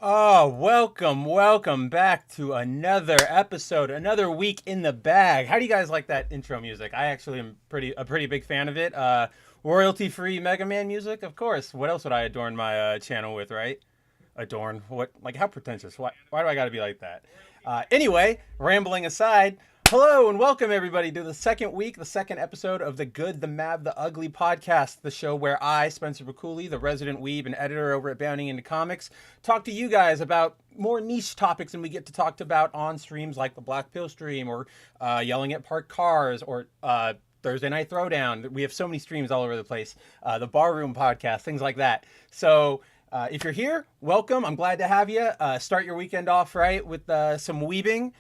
Oh, welcome back to another episode, another week in the bag. How do you guys like that intro music? I actually am a pretty big fan of it. Royalty-free Mega Man music, of course. What else would I adorn my channel with, right? Adorn? What? Like, how pretentious? Why do I got to be like that? Anyway, rambling aside, hello and welcome everybody to the second week, the second episode of the Good, the Mad, the Ugly podcast, the show where I, Spencer Bakuli, the resident weeb and editor over at Bounding Into Comics, talk to you guys about more niche topics than we get to talk about on streams like the Black Pill stream or Yelling at Parked Cars or Thursday Night Throwdown. We have so many streams all over the place. The Barroom podcast, things like that. So if you're here, welcome. I'm glad to have you. Start your weekend off right with some weebing.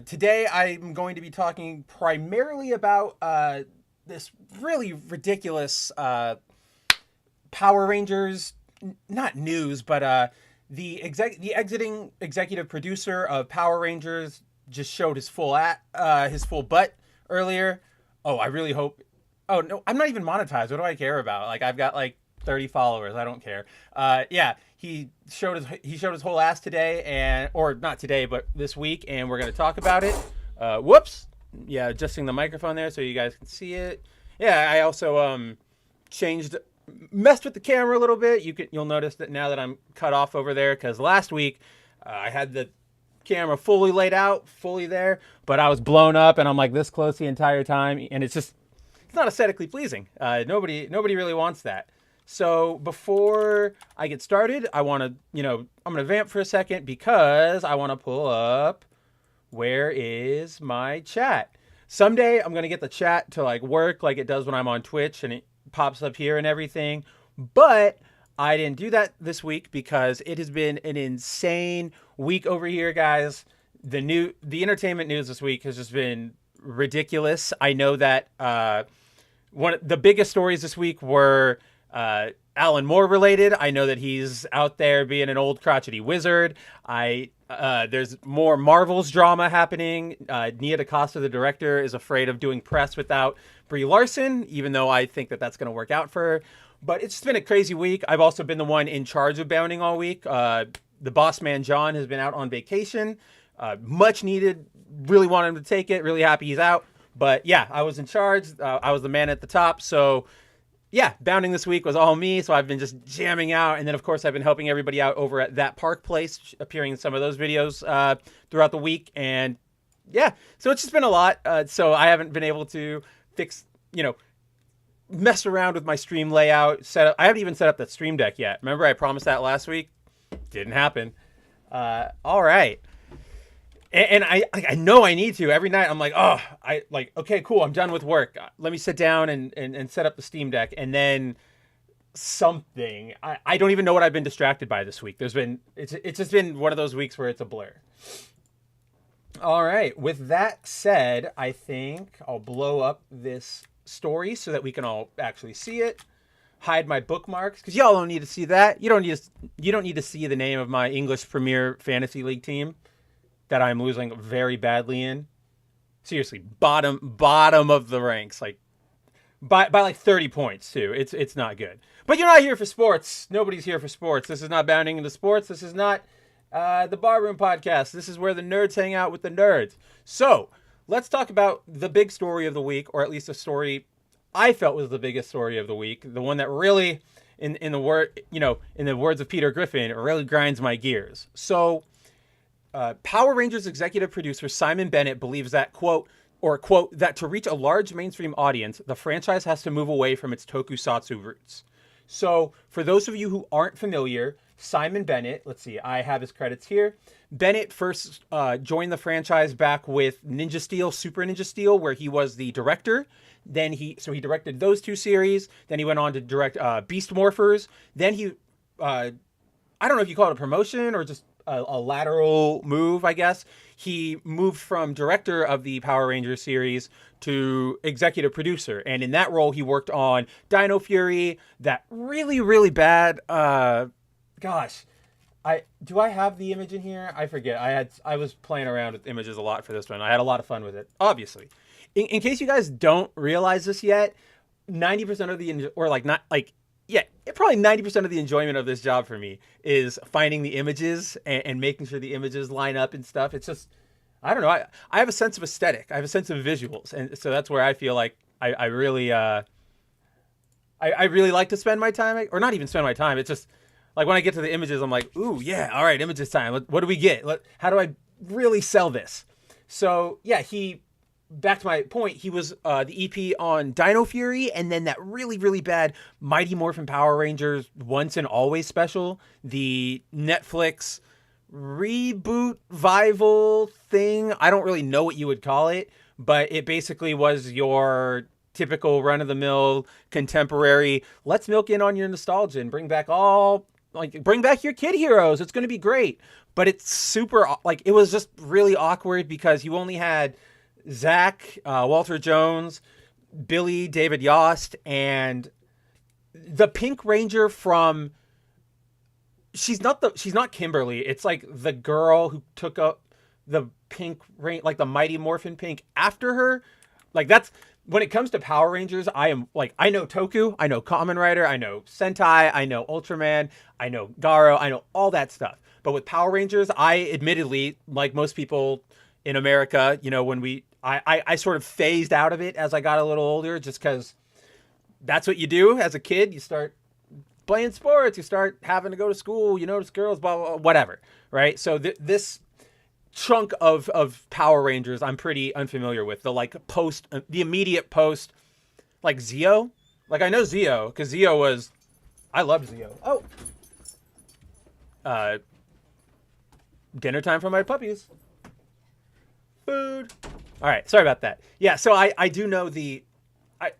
Today, I'm going to be talking primarily about this really ridiculous Power Rangers, not news, but the exiting executive producer of Power Rangers just showed his full butt earlier. Oh, I really hope. Oh no, I'm not even monetized. What do I care about? Like I've got like 30 followers. I don't care. Yeah, he showed his whole ass today, or not today, but this week, and we're gonna talk about it. Whoops. Yeah, adjusting the microphone there so you guys can see it. Yeah, I also messed with the camera a little bit. You'll notice that now that I'm cut off over there because last week I had the camera fully laid out, fully there, but I was blown up and I'm like this close the entire time, and it's not aesthetically pleasing. Nobody really wants that. So before I get started, I'm going to vamp for a second because I want to pull up where is my chat. Someday I'm going to get the chat to like work like it does when I'm on Twitch and it pops up here and everything. But I didn't do that this week because it has been an insane week over here, guys. The entertainment news this week has just been ridiculous. I know that the biggest stories this week were Alan Moore related. I know that he's out there being an old crotchety wizard. There's more Marvel's drama happening. Nia DaCosta, the director, is afraid of doing press without Brie Larson, even though I think that that's going to work out for her. But it's been a crazy week. I've also been the one in charge of Bounding all week. The boss man, John, has been out on vacation. Much needed. Really wanted him to take it. Really happy he's out. But yeah, I was in charge. I was the man at the top. So yeah, Bounding this week was all me, so I've been just jamming out. And then, of course, I've been helping everybody out over at That Park Place, appearing in some of those videos throughout the week. And, yeah, so it's just been a lot. So I haven't been able to mess around with my stream layout. I haven't even set up that stream deck yet. Remember I promised that last week? Didn't happen. All right. And I know I need to. Every night I'm like, okay, cool, I'm done with work. Let me sit down and set up the Steam Deck. And then something. I don't even know what I've been distracted by this week. It's just been one of those weeks where it's a blur. All right. With that said, I think I'll blow up this story so that we can all actually see it. Hide my bookmarks because y'all don't need to see that. You don't need to see the name of my English Premier Fantasy League team that I'm losing very badly in. Seriously, bottom of the ranks, like by like 30 points too. It's not good. But you're not here for sports. Nobody's here for sports. This is not Bounding into Sports. This is not the Barroom podcast. This is where the nerds hang out with the nerds. So let's talk about the big story of the week, or at least a story I felt was the biggest story of the week. The one that really, in the words of Peter Griffin, it really grinds my gears. So Power Rangers executive producer Simon Bennet believes that, quote, that to reach a large mainstream audience, the franchise has to move away from its tokusatsu roots. So, for those of you who aren't familiar, Simon Bennet, let's see, I have his credits here. Bennet first joined the franchise back with Ninja Steel, Super Ninja Steel, where he was the director. Then he directed those two series. Then he went on to direct Beast Morphers. Then I don't know if you call it a promotion or just a lateral move, I guess. He moved from director of the Power Rangers series to executive producer. And in that role, he worked on Dino Fury, that really, really bad, do I have the image in here? I forget. I was playing around with images a lot for this one. I had a lot of fun with it, obviously. In case you guys don't realize this yet, 90% of the, or like not like yeah, probably 90% of the enjoyment of this job for me is finding the images and making sure the images line up and stuff. It's just, I don't know. I have a sense of aesthetic. I have a sense of visuals. And so that's where I feel like I really, I really like to spend my time, or not even spend my time. It's just like when I get to the images, I'm like, ooh, yeah, all right, images time. What do we get? How do I really sell this? So yeah, back to my point, he was the EP on Dino Fury, and then that really, really bad Mighty Morphin Power Rangers Once and Always special, the Netflix reboot vival thing. I don't really know what you would call it, but it basically was your typical run-of-the-mill contemporary, let's milk in on your nostalgia and bring back your kid heroes. It's going to be great. But it's super, like, it was just really awkward because you only had Zach, Walter Jones, Billy, David Yost, and the Pink Ranger from, she's not Kimberly. It's like the girl who took up the Pink Ranger, like the Mighty Morphin Pink after her. Like, that's, when it comes to Power Rangers, I know Toku, I know Kamen Rider, I know Sentai, I know Ultraman, I know Garo, I know all that stuff. But with Power Rangers, I admittedly, like most people in America, when I sort of phased out of it as I got a little older, just because that's what you do as a kid. You start playing sports, you start having to go to school, you notice girls, blah, blah, blah, whatever, right? So this chunk of Power Rangers I'm pretty unfamiliar with. The immediate post, like Zeo. Like, I know Zeo, because Zeo was, I love Zeo. Oh. Dinner time for my puppies. Food. All right, sorry about that. Yeah, so I do know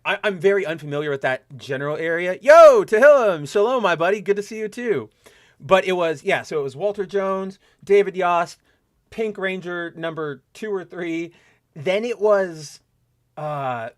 I'm very unfamiliar with that general area. Yo, Tehillim, shalom, my buddy. Good to see you too. But it was Walter Jones, David Yost, Pink Ranger number 2 or 3. Then it was, I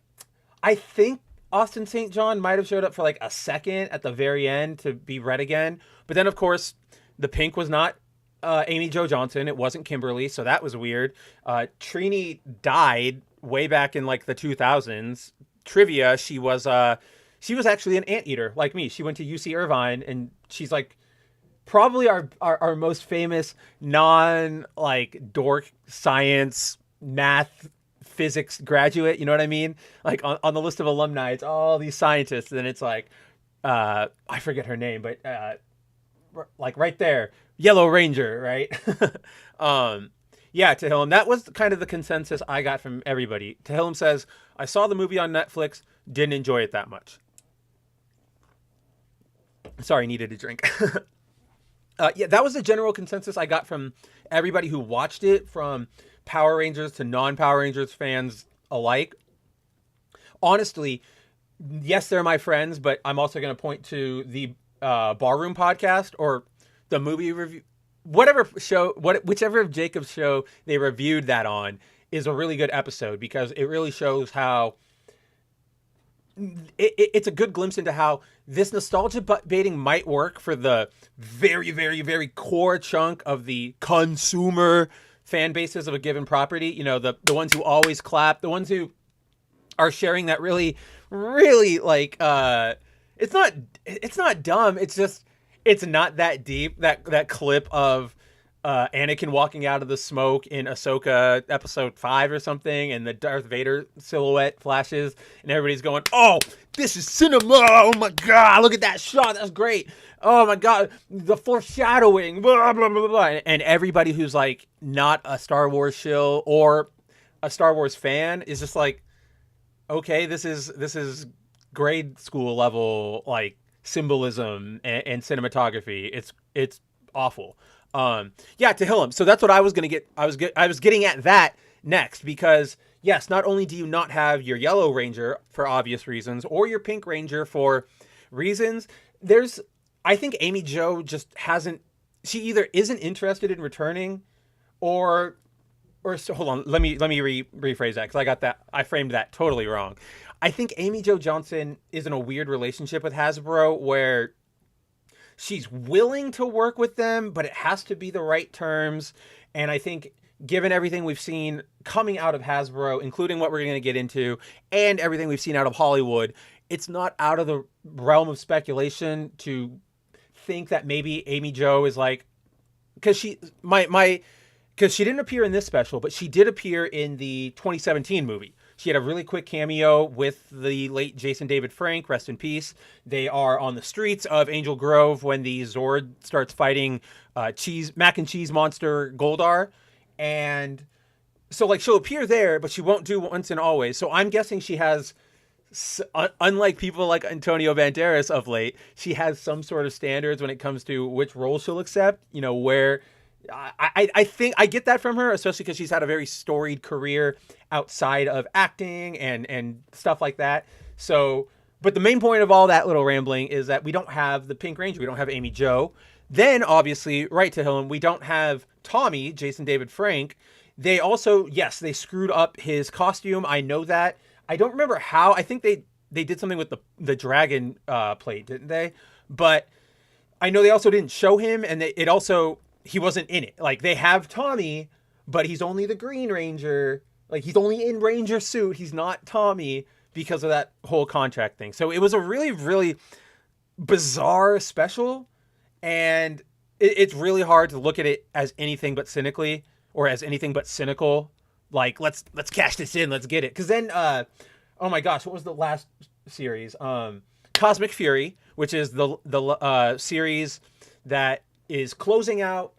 think Austin St. John might have showed up for like a second at the very end to be Red again. But then, of course, the Pink was not Amy Jo Johnson. It wasn't Kimberly, so that was weird. Trini died way back in like the 2000s. Trivia, she was actually an anteater like me. She went to UC Irvine, and she's like probably our most famous dork science, math, physics graduate. You know what I mean? Like on the list of alumni, it's all these scientists, and it's like, I forget her name, but like right there, Yellow Ranger, right? Yeah, Tehillim, that was kind of the consensus I got from everybody. Tehillim says, I saw the movie on Netflix, didn't enjoy it that much. Sorry, needed a drink. Yeah, that was the general consensus I got from everybody who watched it, from Power Rangers to non-Power Rangers fans alike. Honestly, yes, they're my friends, but I'm also going to point to the Barroom podcast or the movie review, whichever of Jacob's show they reviewed that on is a really good episode, because it really shows how it's a good glimpse into how this nostalgia baiting might work for the very, very, very core chunk of the consumer fan bases of a given property. The ones who always clap, the ones who are sharing that really, really it's not dumb. It's just, it's not that deep. That clip of Anakin walking out of the smoke in Ahsoka episode 5 or something, and the Darth Vader silhouette flashes, and everybody's going, "Oh, this is cinema! Oh my god, look at that shot! That's great! Oh my god, the foreshadowing!" Blah blah blah blah. And everybody who's like not a Star Wars shill or a Star Wars fan is just like, okay, this is grade school level like symbolism and cinematography. It's awful. Yeah, Tehillim. So that's what I was gonna get. I was getting at that next, because yes, not only do you not have your Yellow Ranger for obvious reasons, or your Pink Ranger for reasons, I think Amy Jo just hasn't. She either isn't interested in returning, or so, hold on. Let me rephrase that, because I framed that totally wrong. I think Amy Jo Johnson is in a weird relationship with Hasbro where she's willing to work with them, but it has to be the right terms. And I think given everything we've seen coming out of Hasbro, including what we're going to get into, and everything we've seen out of Hollywood, it's not out of the realm of speculation to think that maybe Amy Jo is like, because because she didn't appear in this special, but she did appear in the 2017 movie. She had a really quick cameo with the late Jason David Frank, rest in peace. They are on the streets of Angel Grove when the Zord starts fighting mac and cheese monster Goldar. And so like she'll appear there, but she won't do once and always. So I'm guessing she has, unlike people like Antonio Banderas of late, she has some sort of standards when it comes to which role she'll accept, where I think I get that from her, especially because she's had a very storied career outside of acting and stuff like that. So, but the main point of all that little rambling is that we don't have the Pink Ranger. We don't have Amy Jo. Then, obviously, right to him, we don't have Tommy, Jason David Frank. They also, yes, they screwed up his costume. I know that. I don't remember how. I think they did something with the dragon plate, didn't they? But I know they also didn't show him, and he wasn't in it. Like, they have Tommy, but he's only the Green Ranger. Like, he's only in Ranger suit. He's not Tommy because of that whole contract thing. So it was a really, really bizarre special, and it's really hard to look at it as anything but cynically or as anything but cynical. Like, let's cash this in, let's get it. Because then, oh my gosh, what was the last series? Cosmic Fury, which is the series that is closing out.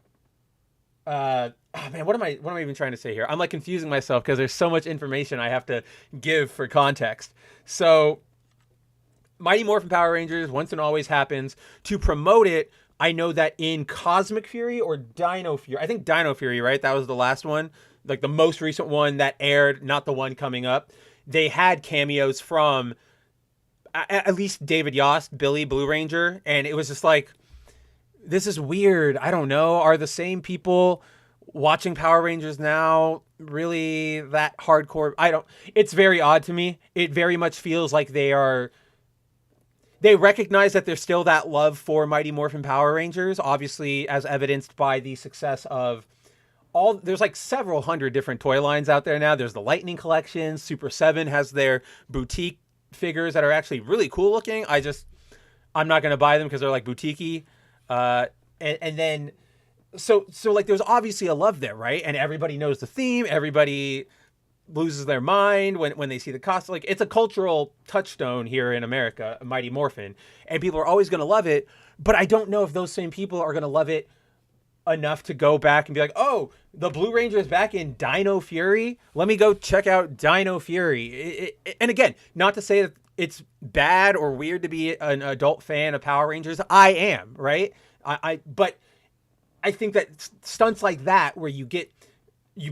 Oh man, what am I even trying to say here? I'm like confusing myself because there's so much information I have to give for context. So, Mighty Morphin Power Rangers once and always happens. To promote it, I know that in Cosmic Fury or Dino Fury, I think Dino Fury, right? That was the last one, like the most recent one that aired, not the one coming up. They had cameos from at least David Yost, Billy Blue Ranger, and it was just like, this is weird. I don't know. Are the same people watching Power Rangers now really that hardcore? It's very odd to me. It very much feels like they recognize that there's still that love for Mighty Morphin Power Rangers, obviously as evidenced by the success of there's like several hundred different toy lines out there now. There's the Lightning Collection. Super 7 has their boutique figures that are actually really cool looking. I'm not going to buy them because they're like boutique-y. And then, so like there's obviously a love there, right? And everybody knows the theme. Everybody loses their mind when they see the costume. Like, it's a cultural touchstone here in America, Mighty Morphin, and people are always going to love it. But I don't know if those same people are going to love it enough to go back and be like, oh, the Blue Ranger is back in Dino Fury. Let me go check out Dino Fury. And again, not to say that it's bad or weird to be an adult fan of Power Rangers. I am, right? But I think that stunts like that, where you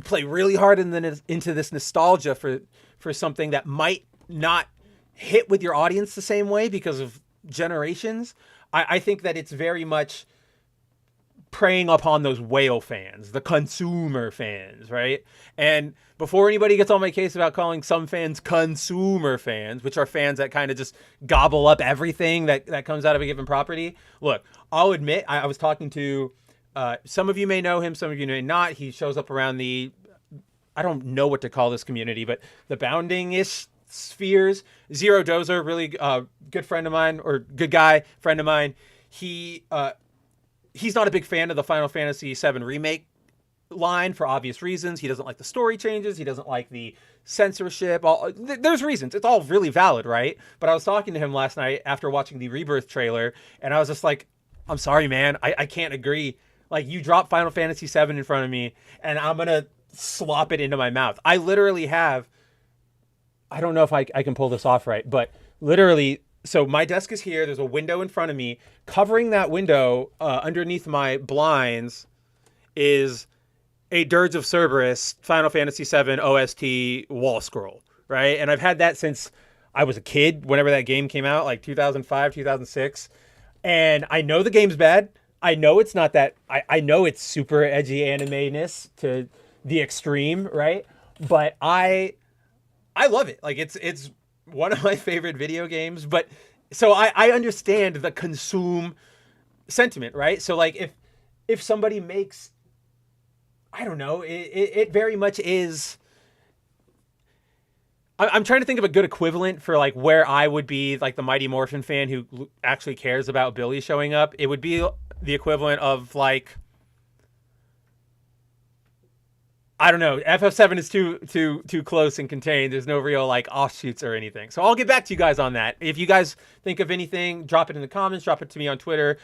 play really hard into this nostalgia for something that might not hit with your audience the same way because of generations. I think that it's very much preying upon those whale fans, the consumer fans, right? And before anybody gets on my case about calling some fans consumer fans, which are fans that kind of just gobble up everything that comes out of a given property, look, I'll admit, I was talking to, some of you may know him, some of you may not. He shows up around I don't know what to call this community, but the bounding-ish spheres. Zero Dozer, really good friend of mine, or good guy, friend of mine. He's not a big fan of the Final Fantasy VII Remake line for obvious reasons. He doesn't like the story changes. He doesn't like the censorship. There's reasons. It's all really valid, right? But I was talking to him last night after watching the Rebirth trailer, and I was just like, I'm sorry, man. I can't agree. Like, you drop Final Fantasy VII in front of me, and I'm going to slop it into my mouth. I literally have, I don't know if I can pull this off right, but literally, so my desk is here. There's a window in front of me. Covering that window underneath my blinds is a Dirge of Cerberus Final Fantasy VII OST wall scroll, right? And I've had that since I was a kid, whenever that game came out, like 2005, 2006. And I know the game's bad. I know it's not that. I know it's super edgy anime-ness to the extreme, right? But I love it. Like, it's one of my favorite video games. But so I understand the consume sentiment, right? So like if somebody makes, I don't know, it very much is, I'm trying to think of a good equivalent for like where I would be like the Mighty Morphin fan who actually cares about Billy showing up. It would be the equivalent of like, I don't know. FF7 is too close and contained. There's no real like offshoots or anything. So I'll get back to you guys on that. If you guys think of anything, drop it in the comments. Drop it to me on Twitter.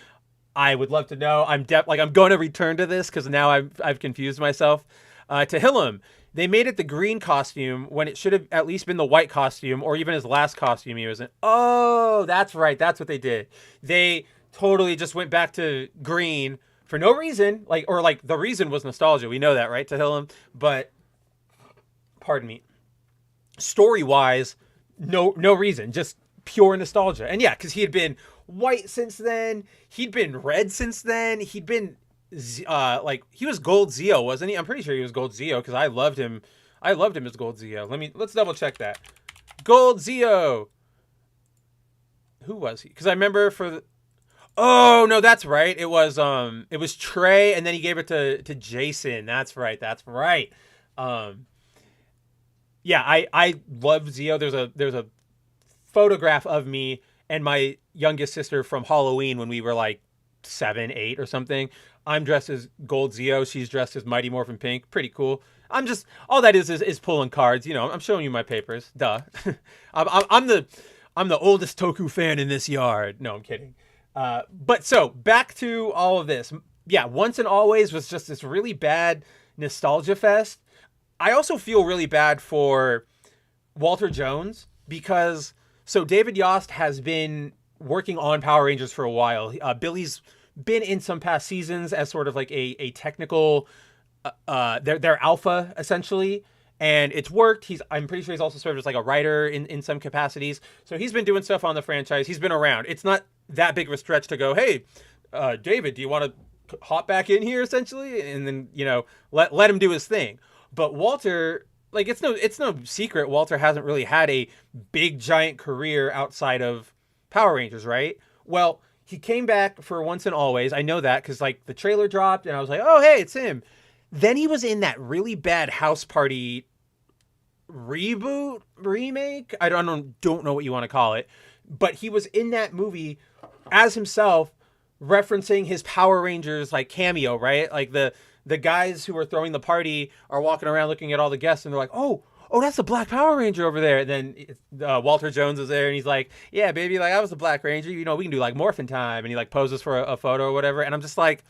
I would love to know. I'm going to return to this because now I've confused myself. To Hillam, they made it the green costume when it should have at least been the white costume, or even his last costume he was in. Oh, that's right. That's what they did. They totally just went back to green for no reason. Like the reason was nostalgia. We know that, right, to Hillam? But pardon me. Story-wise, no reason. Just pure nostalgia. And yeah, because he had been white since then. He'd been red since then. He'd been like he was Gold Zeo, wasn't he? I'm pretty sure he was Gold Zeo because I loved him. I loved him as Gold Zeo. Let's double check that. Gold Zeo. Who was he? Because I remember oh no, that's right. It was Trey, and then he gave it to Jason. That's right. Yeah, I love Zeo. There's a photograph of me and my youngest sister from Halloween when we were like 7, 8 or something. I'm dressed as Gold Zeo. She's dressed as Mighty Morphin Pink. Pretty cool. All that is pulling cards. You know, I'm showing you my papers. Duh. I'm the oldest Toku fan in this yard. No, I'm kidding. But so back to all of this. Yeah, Once and Always was just this really bad nostalgia fest. I also feel really bad for Walter Jones because David Yost has been working on Power Rangers for a while. Billy's been in some past seasons as sort of like a technical, their alpha essentially, and it's worked. I'm pretty sure he's also served as like a writer in some capacities. So he's been doing stuff on the franchise. He's been around. It's not that big of a stretch to go, hey, David, do you want to hop back in here essentially? And then, let him do his thing. But Walter, like it's no secret Walter hasn't really had a big giant career outside of Power Rangers, right? Well, he came back for Once and Always. I know that because like the trailer dropped and I was like, oh, hey, it's him. Then he was in that really bad House Party remake. I don't know what you want to call it, but he was in that movie as himself, referencing his Power Rangers like cameo, right? Like the guys who are throwing the party are walking around looking at all the guests and they're like, oh, that's the Black Power Ranger over there. And then Walter Jones is there and he's like, yeah, baby, like I was the Black Ranger. We can do like morphin' time. And he like poses for a photo or whatever. And I'm just like,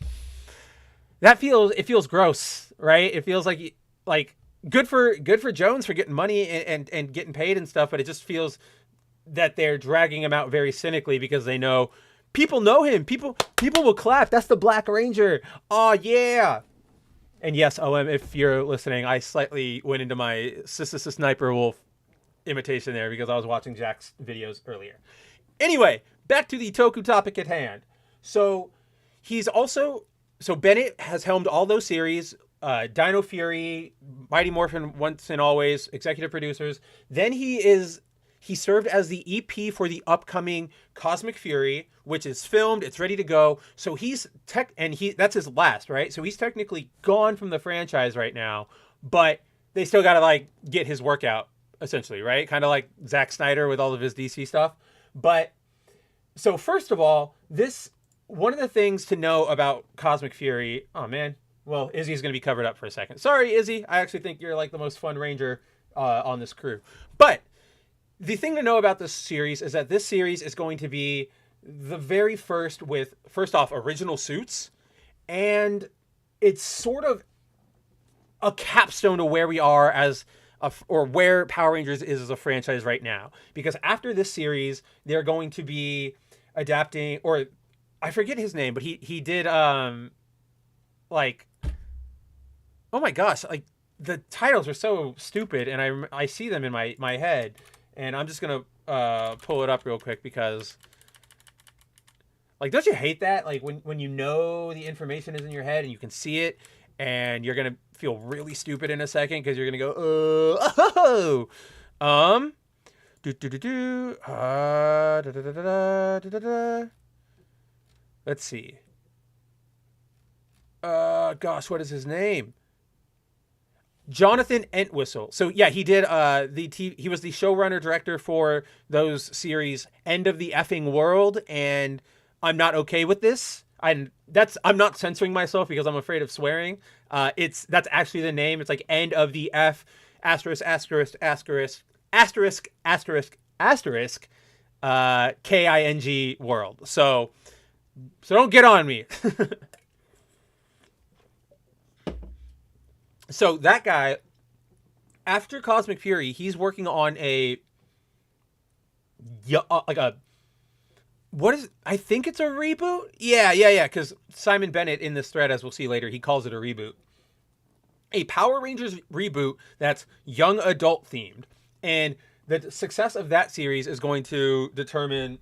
it feels gross, right? It feels like good for Jones for getting money and getting paid and stuff. But it just feels that they're dragging him out very cynically because they know people know him. People will clap. That's the Black Ranger. Oh yeah. And yes, OM, if you're listening, I slightly went into my Sniper Wolf imitation there because I was watching Jack's videos earlier. Anyway, back to the Toku topic at hand. So Bennet has helmed all those series, Dino Fury, Mighty Morphin Once and Always, executive producers. Then he served as the EP for the upcoming Cosmic Fury, which is filmed. It's ready to go. So that's his last, right? So he's technically gone from the franchise right now, but they still got to like get his work out essentially, right? Kind of like Zack Snyder with all of his DC stuff. But so first of all, one of the things to know about Cosmic Fury, oh man, well, Izzy's going to be covered up for a second. Sorry, Izzy. I actually think you're like the most fun Ranger on this crew. But the thing to know about this series is that this series is going to be the very first with, first off, original suits. And it's sort of a capstone to where we are or where Power Rangers is as a franchise right now. Because after this series, they're going to be adapting, or I forget his name, but he did, like, oh my gosh, like the titles are so stupid and I see them in my head. And I'm just going to pull it up real quick because, like, don't you hate that? Like, when you know the information is in your head and you can see it and you're going to feel really stupid in a second because you're going to go, let's see. Gosh, what is his name? Jonathan Entwistle. So yeah, he did he was the showrunner director for those series End of the Effing World and I'm Not Okay with This. I'm not censoring myself because I'm afraid of swearing. That's actually the name. It's like End of the F asterisk asterisk asterisk asterisk asterisk asterisk KING world. So don't get on me. So that guy, after Cosmic Fury, he's working on like a what is I think it's a reboot. Yeah. Because Simon Bennet in this thread, as we'll see later, he calls it a reboot. A Power Rangers reboot that's young adult themed, and the success of that series is going to determine.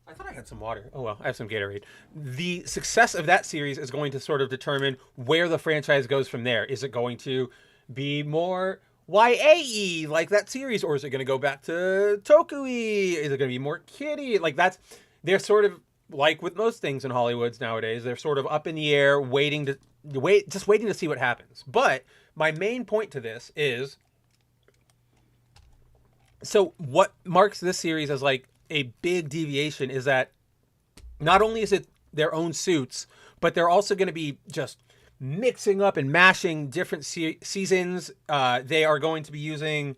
I thought I had some water. Oh well, I have some Gatorade. The success of that series is going to sort of determine where the franchise goes from there. Is it going to be more YAE like that series, or is it going to go back to Toku-y? Is it going to be more kiddie? Like they're sort of like with most things in Hollywoods nowadays. They're sort of up in the air, waiting to see what happens. But my main point to this is, so what marks this series as like a big deviation is that not only is it their own suits, but they're also going to be just mixing up and mashing different seasons. They are going to be using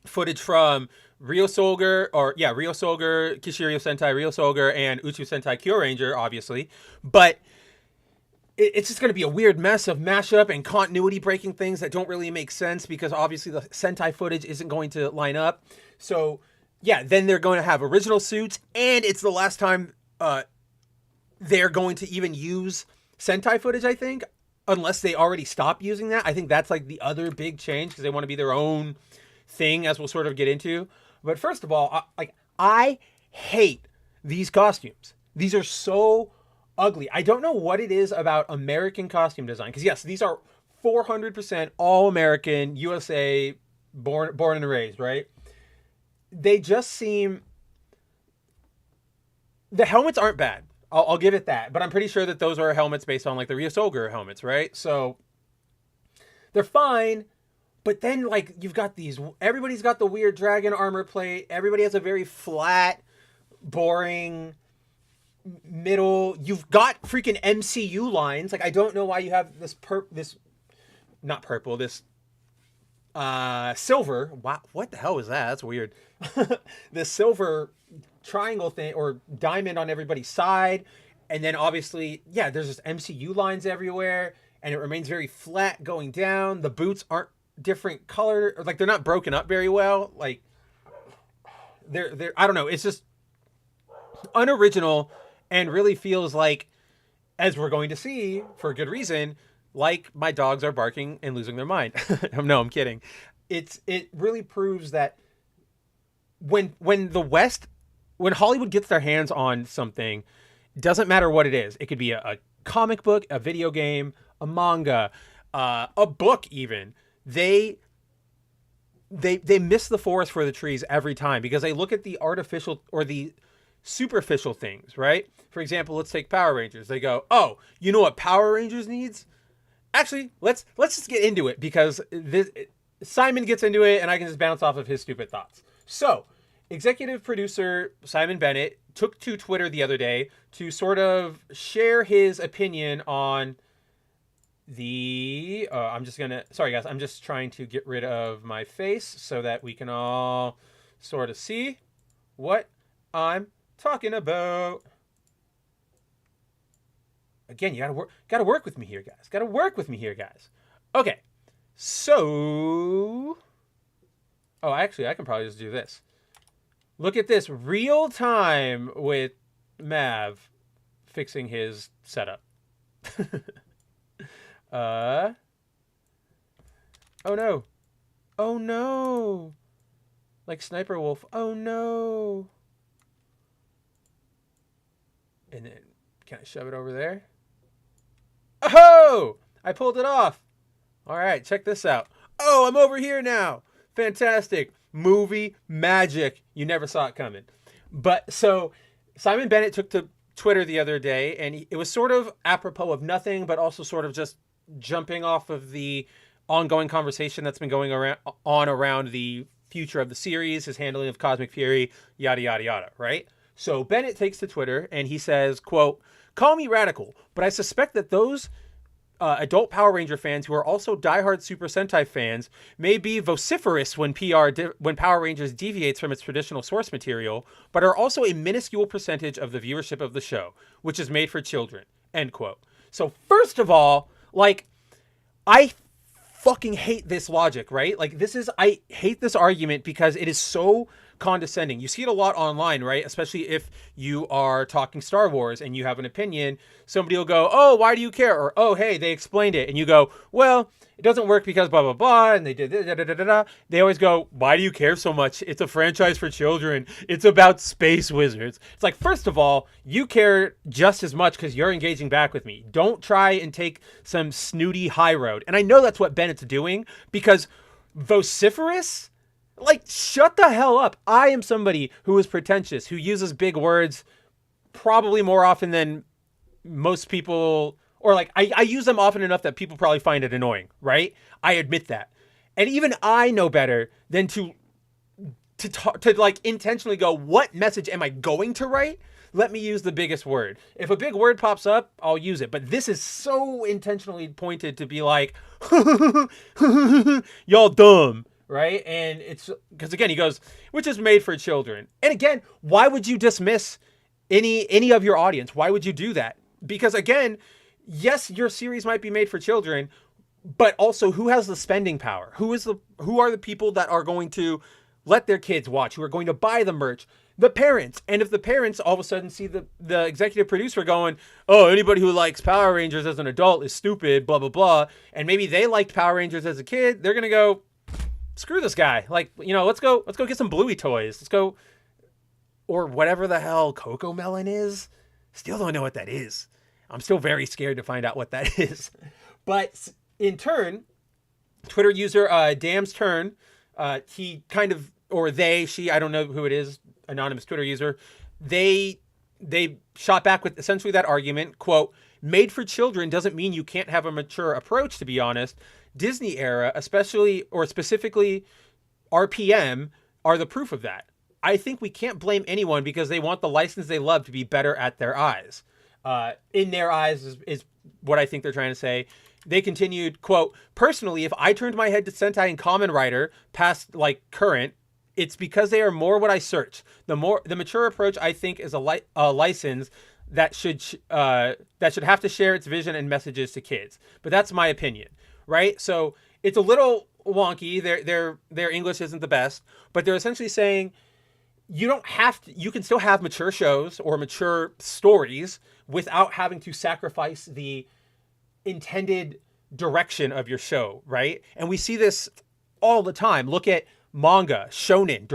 footage from Ryo Soldier, Kishirio Sentai Ryo Soldier, and Uchu Sentai Kyuranger, obviously. But it's just going to be a weird mess of mashup and continuity breaking things that don't really make sense because obviously the Sentai footage isn't going to line up. So yeah, then they're going to have original suits, and it's the last time they're going to even use Sentai footage, I think, unless they already stop using that. I think that's like the other big change because they want to be their own thing, as we'll sort of get into. But first of all, I hate these costumes. These are so ugly. I don't know what it is about American costume design, because yes, these are 400% all American, USA, born and raised, right? They just seem, the helmets aren't bad. I'll give it that. But I'm pretty sure that those are helmets based on like the Ryo Soldier helmets, right? So they're fine. But then like you've got these, everybody's got the weird dragon armor plate. Everybody has a very flat, boring middle. You've got freaking MCU lines. Like I don't know why you have this silver. Wow, what the hell is that? That's weird. This silver triangle thing or diamond on everybody's side, and then obviously, yeah, there's just MCU lines everywhere, and it remains very flat going down. The boots aren't different color, or like they're not broken up very well. Like they're I don't know. It's just unoriginal and really feels like, as we're going to see for a good reason, like my dogs are barking and losing their mind. No, I'm kidding. It really proves that when Hollywood gets their hands on something, doesn't matter what it is. It could be a comic book, a video game, a manga, a book even. They miss the forest for the trees every time because they look at the artificial or the superficial things, right? For example, let's take Power Rangers. They go, "Oh, you know what Power Rangers needs?" Actually, let's just get into it because Simon gets into it and I can just bounce off of his stupid thoughts. So, executive producer Simon Bennet took to Twitter the other day to sort of share his opinion on the... sorry guys, I'm just trying to get rid of my face so that we can all sort of see what I'm talking about. Again, you gotta work with me here, guys. Okay, so... Oh, actually, I can probably just do this. Look at this, real time with Mav fixing his setup. Oh no. Oh no. Like Sniper Wolf. Oh no. And then, can I shove it over there? Oh! I pulled it off. All right, check this out. Oh, I'm over here now. Fantastic. Movie magic. You never saw it coming. But so Simon Bennet took to Twitter the other day, and it was sort of apropos of nothing, but also sort of just jumping off of the ongoing conversation that's been going around the future of the series, his handling of Cosmic Fury, yada, yada, yada, right? So Bennet takes to Twitter and he says, quote, "Call me radical, but I suspect that those adult Power Ranger fans who are also diehard Super Sentai fans may be vociferous when when Power Rangers deviates from its traditional source material, but are also a minuscule percentage of the viewership of the show, which is made for children." End quote. So first of all, like, I fucking hate this logic, right? Like, I hate this argument because it is so condescending. You see it a lot online, right? Especially if you are talking Star Wars and you have an opinion, somebody will go, "Oh, why do you care?" Or, "Oh, hey, they explained it." And you go, "Well, it doesn't work because blah, blah, blah. And they did da, da, da, da, da." They always go, "Why do you care so much? It's a franchise for children. It's about space wizards." It's like, first of all, you care just as much because you're engaging back with me. Don't try and take some snooty high road. And I know that's what Bennett's doing, because vociferous? Like, shut the hell up. I am somebody who is pretentious, who uses big words probably more often than most people, or like I use them often enough that people probably find it annoying, right? I admit that. And even I know better than to like intentionally go, what message am I going to write? Let me use the biggest word. If a big word pops up, I'll use it. But this is so intentionally pointed to be like, y'all dumb. Right? And it's because, again, he goes, which is made for children. And again, why would you dismiss any of your audience? Why would you do that? Because, again, yes, your series might be made for children, but also, who has the spending power? Who are the people that are going to let their kids watch, who are going to buy the merch? The parents. And if the parents all of a sudden see the executive producer going, "Oh, anybody who likes Power Rangers as an adult is stupid, blah, blah, blah," and maybe they liked Power Rangers as a kid, they're going to go, "Screw this guy. Like, let's go get some Bluey toys. Let's go," or whatever the hell Coco Melon is. Still don't know what that is. I'm still very scared to find out what that is. But in turn, Twitter user Dam's Turn, he kind of, or they, she, I don't know who it is, anonymous Twitter user, they shot back with essentially that argument, quote, "Made for children doesn't mean you can't have a mature approach, to be honest. Disney era, especially or specifically RPM, are the proof of that. I think we can't blame anyone because they want the license they love to be better at their eyes." In their eyes is what I think they're trying to say. They continued, quote, "Personally, if I turned my head to Sentai and Kamen Rider past like current, it's because they are more what I search. The mature approach, I think, is a license that should have to share its vision and messages to kids. But that's my opinion." Right? So it's a little wonky. Their English isn't the best, but they're essentially saying you don't have to, you can still have mature shows or mature stories without having to sacrifice the intended direction of your show, right? And we see this all the time. Look at manga, shonen,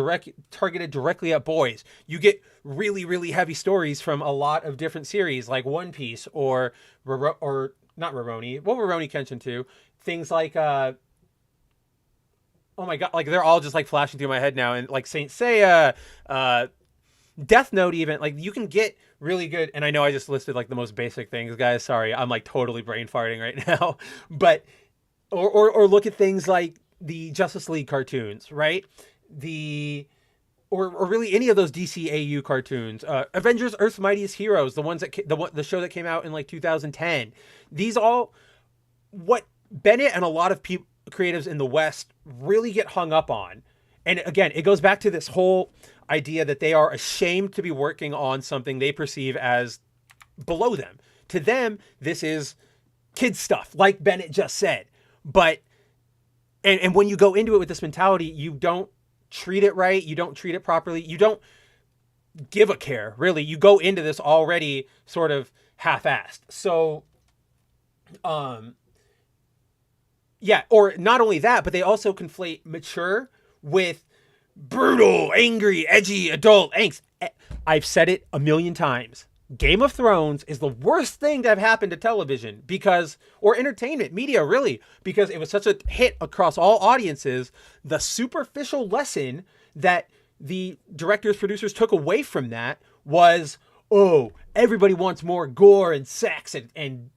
targeted directly at boys. You get really, really heavy stories from a lot of different series like One Piece or not Rurouni. Well, Rurouni Kenshin too. Things like, oh my God, like they're all just like flashing through my head now. And like Saint Seiya, Death Note even, like you can get really good. And I know I just listed like the most basic things, guys. Sorry, I'm like totally brain farting right now. But, or look at things like the Justice League cartoons, right? Or really any of those DCAU cartoons, Avengers, Earth's Mightiest Heroes, the ones that the show that came out in like 2010. These all, what Bennet and a lot of creatives in the West really get hung up on. And again, it goes back to this whole idea that they are ashamed to be working on something they perceive as below them. To them, this is kid stuff, like Bennet just said. But, and when you go into it with this mentality, you don't treat it right. You don't treat it properly. You don't give a care, really. You go into this already sort of half-assed. So, yeah, or not only that, but they also conflate mature with brutal, angry, edgy, adult angst. I've said it a million times. Game of Thrones is the worst thing to have happened to television or entertainment, media, really, because it was such a hit across all audiences. The superficial lesson that the directors, producers took away from that was, oh, everybody wants more gore and sex and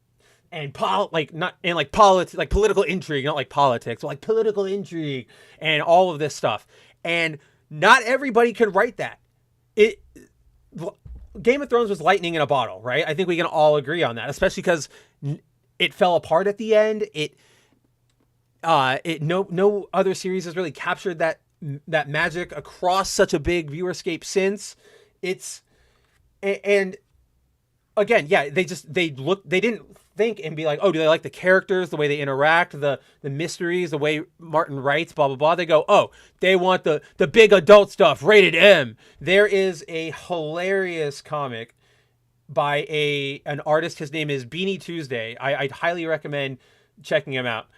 and political intrigue, not like politics, but like political intrigue and all of this stuff. And not everybody can write that. Game of Thrones was lightning in a bottle, right? I think we can all agree on that, especially because it fell apart at the end. No other series has really captured that magic across such a big viewerscape since. And again, yeah, they didn't think and be like, oh, do they like the characters, the way they interact, the mysteries, the way Martin writes, blah, blah, blah. They go, oh, they want the big adult stuff, rated M. There is a hilarious comic by an artist. His name is Beanie Tuesday. I'd highly recommend checking him out.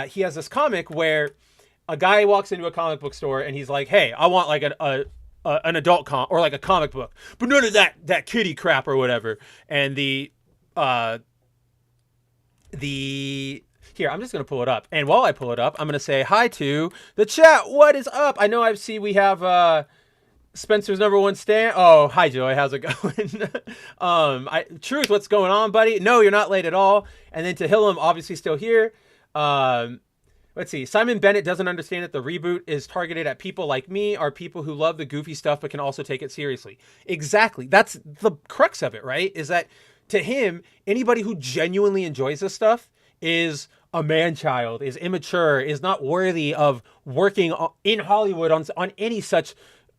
He has this comic where a guy walks into a comic book store and he's like, hey, I want like an adult or like a comic book, but none of that kiddie crap or whatever. And here, I'm just going to pull it up. And while I pull it up, I'm going to say hi to the chat. What is up? I know I see we have Spencer's #1 stan. Oh, hi, Joy. How's it going? Truth, what's going on, buddy? No, you're not late at all. And then to Hillam, obviously still here. Let's see. Simon Bennet doesn't understand that the reboot is targeted at people like me, are people who love the goofy stuff but can also take it seriously. Exactly. That's the crux of it, right? Is that to him, anybody who genuinely enjoys this stuff is a man-child, is immature, is not worthy of working in Hollywood on any such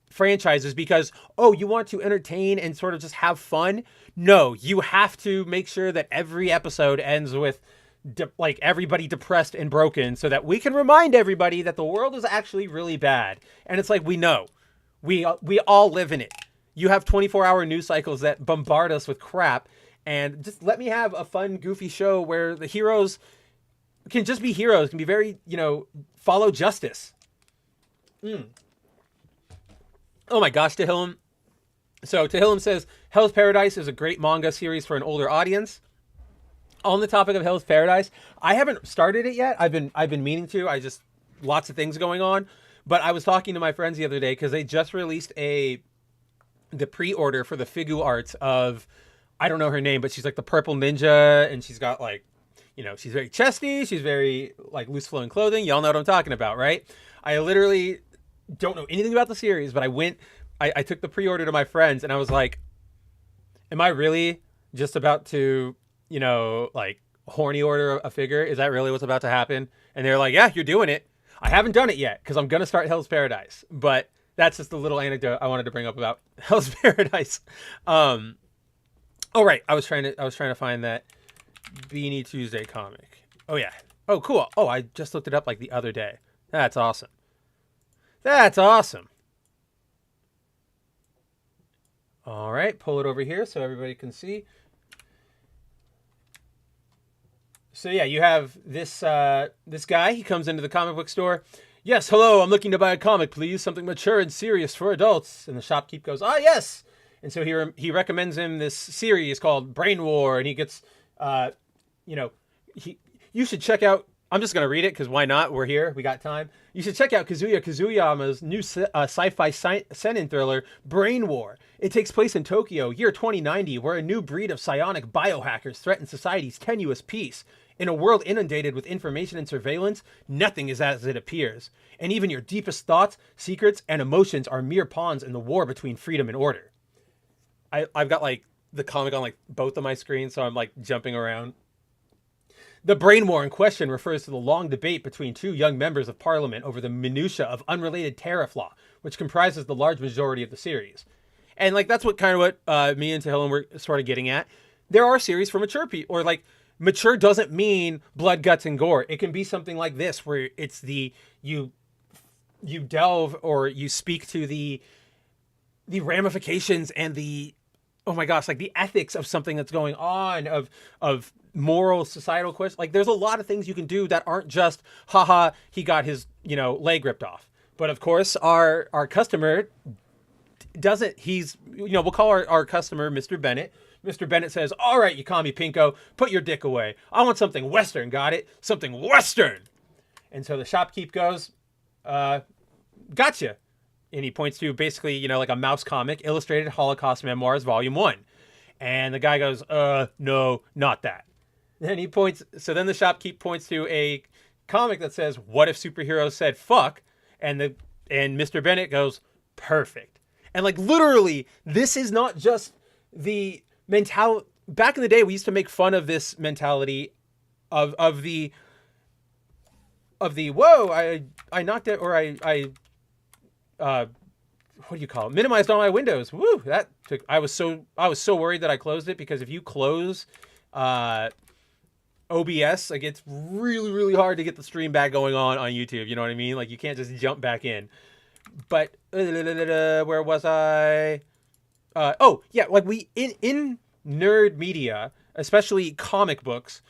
franchises because, oh, you want to entertain and sort of just have fun? No, you have to make sure that every episode ends with like everybody depressed and broken so that we can remind everybody that the world is actually really bad. And it's like, we know. We all live in it. You have 24-hour news cycles that bombard us with crap. And just let me have a fun, goofy show where the heroes can just be heroes, can be very, follow justice. Oh my gosh, Tehillim. So Tehillim says, Hell's Paradise is a great manga series for an older audience. On the topic of Hell's Paradise, I haven't started it yet. I've been meaning to. Lots of things going on. But I was talking to my friends the other day because they just released the pre-order for the Figu arts of, I don't know her name, but she's like the purple ninja, and she's got like, she's very chesty, she's very like loose flowing clothing. Y'all know what I'm talking about, right? I literally don't know anything about the series, but I took the pre-order to my friends and I was like, am I really just about to, like horny order a figure? Is that really what's about to happen? And they're like, yeah, you're doing it. I haven't done it yet because I'm going to start Hell's Paradise, but that's just a little anecdote I wanted to bring up about Hell's Paradise. Oh, right. I was trying to find that Beanie Tuesday comic. Oh, yeah. Oh, cool. Oh, I just looked it up like the other day. That's awesome. That's awesome. All right. Pull it over here so everybody can see. So, yeah, you have this guy. He comes into the comic book store. Yes, hello. I'm looking to buy a comic, please. Something mature and serious for adults. And the shopkeep goes, ah, yes. And so he recommends him this series called Brain War, and he gets, you should check out. I'm just gonna read it because why not? We're here, we got time. You should check out Kazuya Kazuyama's new sci-fi seinen thriller, Brain War. It takes place in Tokyo, year 2090, where a new breed of psionic biohackers threaten society's tenuous peace. In a world inundated with information and surveillance, nothing is as it appears, and even your deepest thoughts, secrets, and emotions are mere pawns in the war between freedom and order. I've got like the comic on like both of my screens, so I'm like jumping around. The brain war in question refers to the long debate between two young members of parliament over the minutiae of unrelated tariff law, which comprises the large majority of the series. And like that's what me and Tehillim were sort of getting at. There are series for mature people, or like mature doesn't mean blood, guts, and gore. It can be something like this, where it's you delve or you speak to the ramifications and the, oh my gosh, like the ethics of something that's going on, of moral, societal questions. Like there's a lot of things you can do that aren't just, haha, he got his, leg ripped off. But of course, our customer doesn't, we'll call our customer Mr. Bennet. Mr. Bennet says, all right, you call me Pinko, put your dick away. I want something Western, got it? Something Western. And so the shopkeep goes, gotcha. And he points to basically, like a mouse comic, Illustrated Holocaust Memoirs, Volume 1. And the guy goes, no, not that. Then he points. So then the shopkeep points to a comic that says, "What if superheroes said fuck?" And Mr. Bennett goes, "Perfect." And like literally, this is not just the mentality. Back in the day, we used to make fun of this mentality of the whoa, I knocked it, or I what do you call it? Minimized all my windows. Woo! That took. I was so worried that I closed it, because if you close OBS, like it's really hard to get the stream back going on YouTube. You know what I mean? Like you can't just jump back in. But where was I? Oh yeah, like we in nerd media, especially comic books.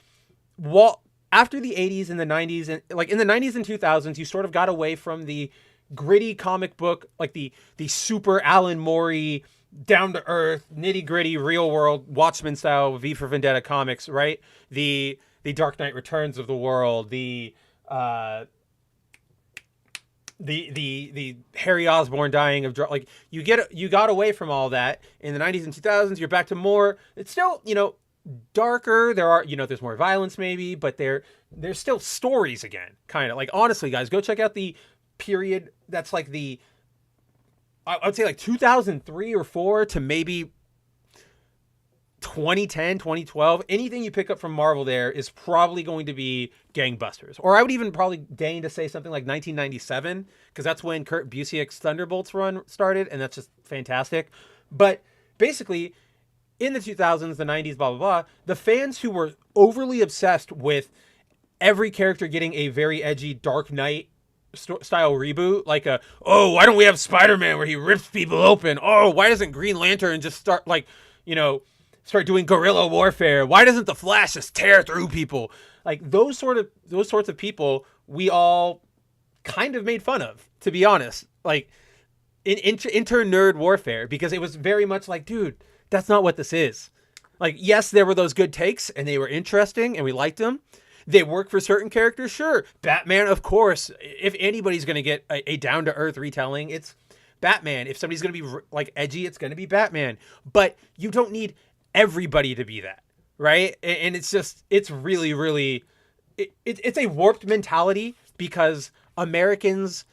After the 80s and the 90s, and like in the 90s and 2000s, you sort of got away from the gritty comic book, like the super Alan Moore, down to earth, nitty gritty, real world, Watchmen style V for Vendetta comics, right? The Dark Knight Returns of the world, the Harry Osborn dying of drug. Like you got away from all that in the 90s and 2000s. You're back to more. It's still darker. There are there's more violence maybe, but there's still stories again. Kind of like, honestly, guys, go check out the period that's like I would say like 2003 or 4 to maybe 2010, 2012. Anything you pick up from Marvel there is probably going to be gangbusters. Or I would even probably deign to say something like 1997, because that's when Kurt Busiek's Thunderbolts run started, and that's just fantastic. But basically, in the 2000s, the 90s, blah, blah, blah, the fans who were overly obsessed with every character getting a very edgy Dark Knight style reboot, like why don't we have Spider-Man where he rips people open? Oh, why doesn't Green Lantern just start start doing guerrilla warfare? Why doesn't the Flash just tear through people? Like those sorts of people, we all kind of made fun of, to be honest. Like in inter-nerd warfare, because it was very much like, dude, that's not what this is. Like, yes, there were those good takes, and they were interesting, and we liked them. They work for certain characters, sure. Batman, of course. If anybody's going to get a down-to-earth retelling, it's Batman. If somebody's going to be like edgy, it's going to be Batman. But you don't need everybody to be that, right? And it's just, it's really, really, it's a warped mentality, because Americans,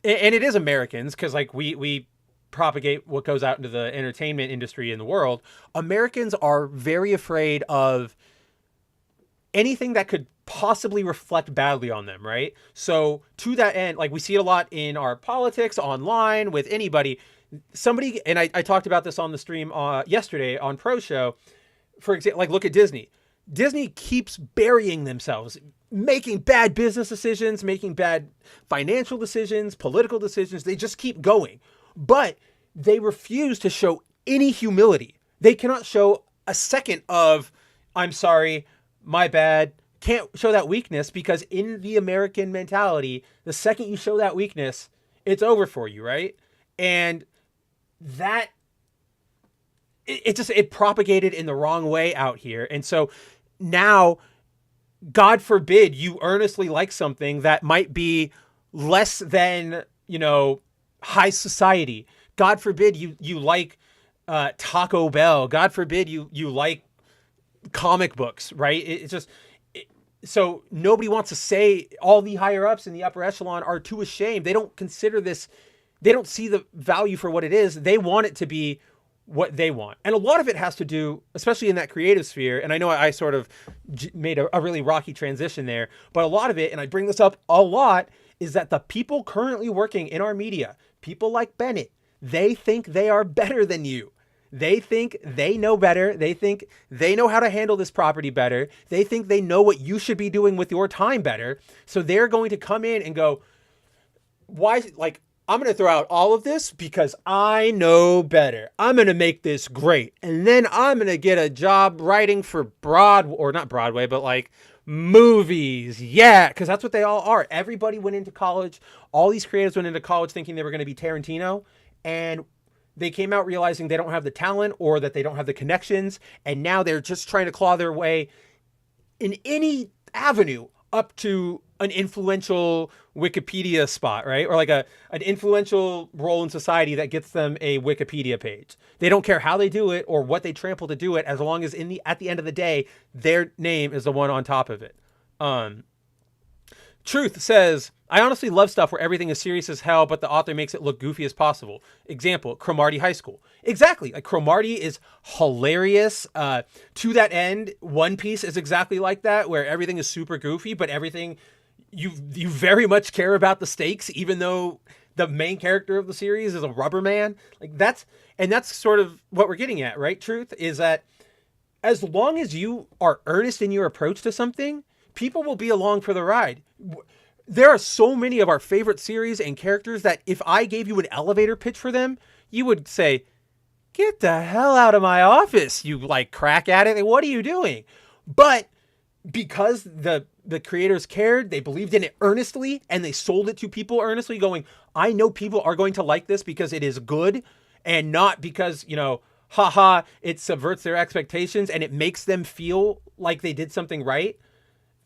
and it is Americans, because like we propagate what goes out into the entertainment industry in the world. Americans are very afraid of anything that could possibly reflect badly on them, right? So to that end, like we see it a lot in our politics, online, with anybody. Somebody, and I talked about this on the stream yesterday on Pro Show, for example, like look at Disney. Disney keeps burying themselves, making bad business decisions, making bad financial decisions, political decisions. They just keep going. But they refuse to show any humility. They cannot show a second of, I'm sorry, my bad. Can't show that weakness, because in the American mentality, the second you show that weakness, it's over for you, right? And that, it propagated in the wrong way out here. And so now, God forbid you earnestly like something that might be less than, high society. God forbid you like Taco Bell. God forbid you like comic books, right? So nobody wants to say, all the higher ups in the upper echelon are too ashamed. They don't consider this, they don't see the value for what it is. They want it to be what they want. And a lot of it has to do, especially in that creative sphere, and I know I sort of made a really rocky transition there, but a lot of it, and I bring this up a lot, is that the people currently working in our media, people like Bennet, they think they are better than you. They think they know better. They think they know how to handle this property better. They think they know what you should be doing with your time better. So they're going to come in and go, why, like, I'm going to throw out all of this because I know better. I'm going to make this great. And then I'm going to get a job writing for not Broadway, but like movies. Yeah, because that's what they all are. Everybody went into college. All these creatives went into college thinking they were going to be Tarantino. And they came out realizing they don't have the talent or that they don't have the connections. And now they're just trying to claw their way in any avenue up to an influential Wikipedia spot, right? Or like an influential role in society that gets them a Wikipedia page. They don't care how they do it or what they trample to do it, as long as at the end of the day, their name is the one on top of it. Truth says, I honestly love stuff where everything is serious as hell, but the author makes it look goofy as possible. Example, Cromartie High School. Exactly. Like Cromartie is hilarious. To that end, One Piece is exactly like that, where everything is super goofy, but everything you very much care about the stakes, even though the main character of the series is a rubber man. Like that's sort of what we're getting at, right? Truth is that as long as you are earnest in your approach to something, people will be along for the ride. There are so many of our favorite series and characters that if I gave you an elevator pitch for them, you would say, get the hell out of my office, you like crack at it. What are you doing? But because the creators cared, they believed in it earnestly, and they sold it to people earnestly, going, I know people are going to like this because it is good, and not because, haha, it subverts their expectations and it makes them feel like they did something right.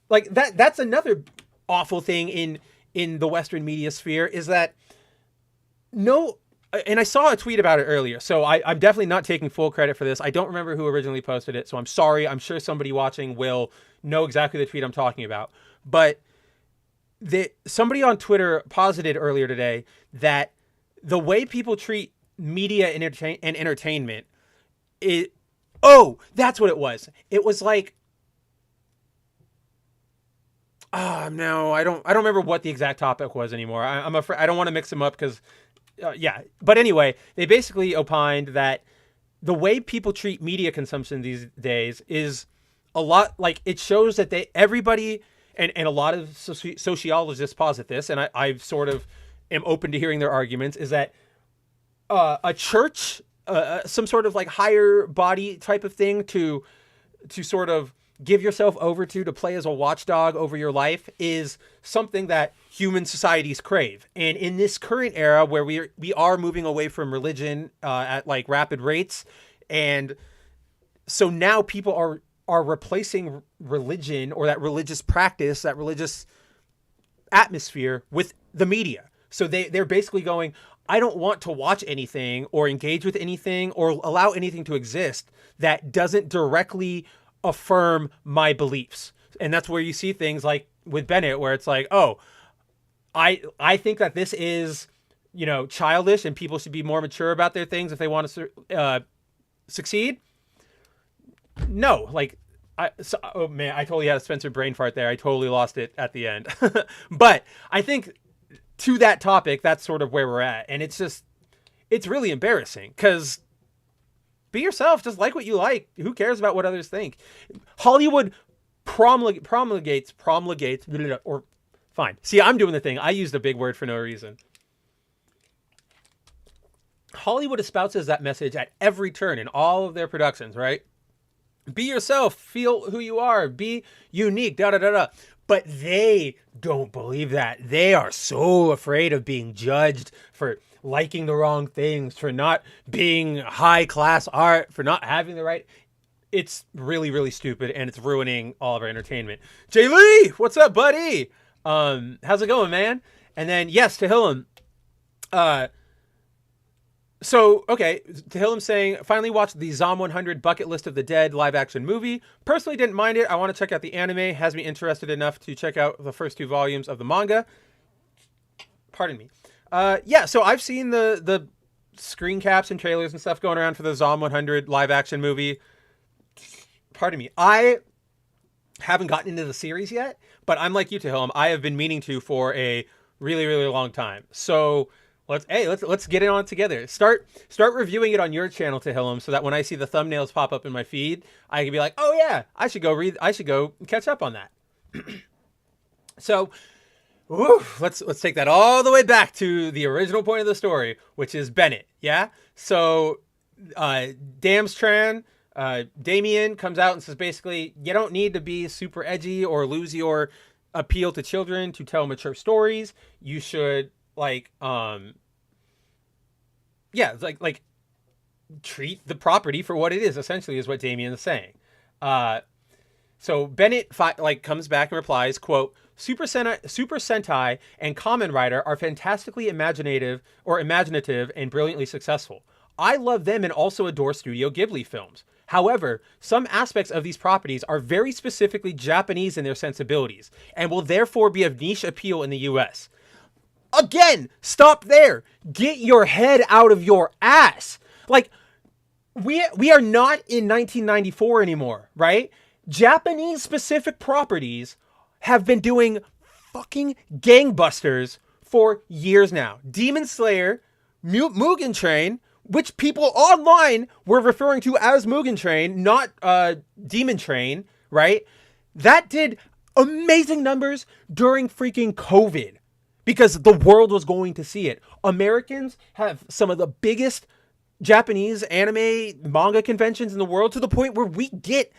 Like that's another awful thing in the Western media sphere, is that and I saw a tweet about it earlier, so I'm definitely not taking full credit for this. I don't remember who originally posted it, so I'm sorry. I'm sure somebody watching will know exactly the tweet I'm talking about. But somebody on Twitter posited earlier today that the way people treat media and entertainment that's what it was. It was like, no, I don't remember what the exact topic was anymore. I'm afraid I don't want to mix them up because, But anyway, they basically opined that the way people treat media consumption these days is a lot like it shows that everybody and a lot of sociologists posit this, and I sort of am open to hearing their arguments, is that a church, some sort of like higher body type of thing to sort of give yourself over to play as a watchdog over your life, is something that human societies crave. And in this current era where we are moving away from religion at like rapid rates, and so now people are replacing religion or that religious practice, that religious atmosphere, with the media. So they're basically going, I don't want to watch anything or engage with anything or allow anything to exist that doesn't directly affirm my beliefs. And that's where you see things like with Bennet, where it's like, I think that this is, childish and people should be more mature about their things if they want to succeed. No, like, I totally had a Spencer brain fart there. I totally lost it at the end. But I think to that topic, that's sort of where we're at. And it's really embarrassing, because be yourself. Just like what you like. Who cares about what others think? Hollywood promulgates, or fine. See, I'm doing the thing. I used a big word for no reason. Hollywood espouses that message at every turn in all of their productions, right? Be yourself. Feel who you are. Be unique. But they don't believe that. They are so afraid of being judged for liking the wrong things, for not being high class art, for not having the right. It's really, really stupid, and it's ruining all of our entertainment. Jay Lee, what's up, buddy? How's it going, man? And then, yes, Tehillim. Tehillim saying, finally watched the Zom 100 Bucket List of the Dead live action movie. Personally didn't mind it. I want to check out the anime. Has me interested enough to check out the first 2 volumes of the manga. Pardon me. So I've seen the screen caps and trailers and stuff going around for the Zom 100 live action movie. Pardon me. I haven't gotten into the series yet, but I'm like you, Tehillim. I have been meaning to for a really, really long time. So let's get it on together. Start reviewing it on your channel, Tehillim, so that when I see the thumbnails pop up in my feed, I can be like, oh yeah, I should go catch up on that. So, let's take that all the way back to the original point of the story, which is Bennet. Yeah. So, Damien comes out and says basically, you don't need to be super edgy or lose your appeal to children to tell mature stories. You should treat the property for what it is, essentially, is what Damien is saying. So Bennet comes back and replies, quote, Super Sentai and Kamen Rider are fantastically imaginative and brilliantly successful. I love them and also adore Studio Ghibli films. However, some aspects of these properties are very specifically Japanese in their sensibilities and will therefore be of niche appeal in the US. Again, stop there. Get your head out of your ass. Like, we are not in 1994 anymore, right? Japanese specific properties have been doing fucking gangbusters for years now. Demon Slayer, Mugen Train, which people online were referring to as Mugen Train, not Demon Train, right? That did amazing numbers during freaking COVID because the world was going to see it. Americans have some of the biggest Japanese anime manga conventions in the world, to the point where we get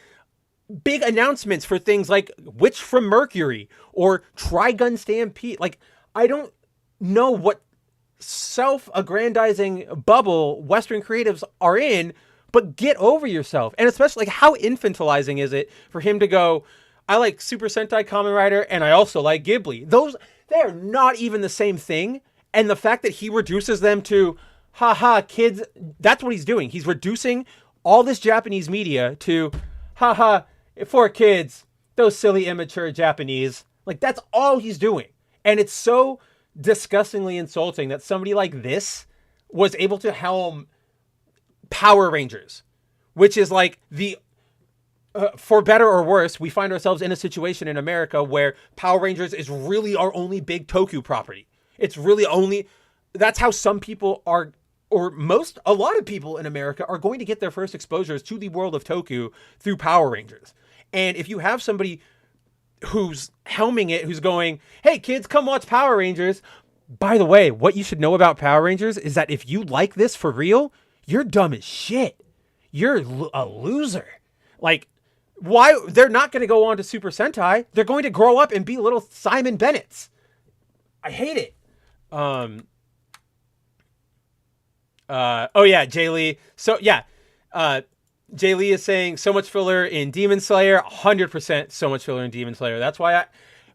big announcements for things like Witch from Mercury or Trigun Stampede. Like, I don't know what self-aggrandizing bubble Western creatives are in, but get over yourself. And especially, like, how infantilizing is it for him to go, I like Super Sentai, Kamen Rider, and I also like Ghibli. They are not even the same thing. And the fact that he reduces them to, haha, kids, that's what he's doing. He's reducing all this Japanese media to, haha, for kids, those silly, immature Japanese. Like, that's all he's doing. And it's so disgustingly insulting that somebody like this was able to helm Power Rangers, which is like the, for better or worse, we find ourselves in a situation in America where Power Rangers is really our only big Toku property. It's really only, that's how some people are, or a lot of people in America are going to get their first exposures to the world of Toku through Power Rangers. And if you have somebody who's helming it, who's going, hey kids, come watch Power Rangers. By the way, what you should know about Power Rangers is that if you like this for real, you're dumb as shit. You're a loser. Like, why? They're not going to go on to Super Sentai. They're going to grow up and be little Simon Bennetts. I hate it. Oh yeah, Jay Lee. So yeah, Jay Lee is saying so much filler in Demon Slayer. 100% so much filler in Demon Slayer. That's why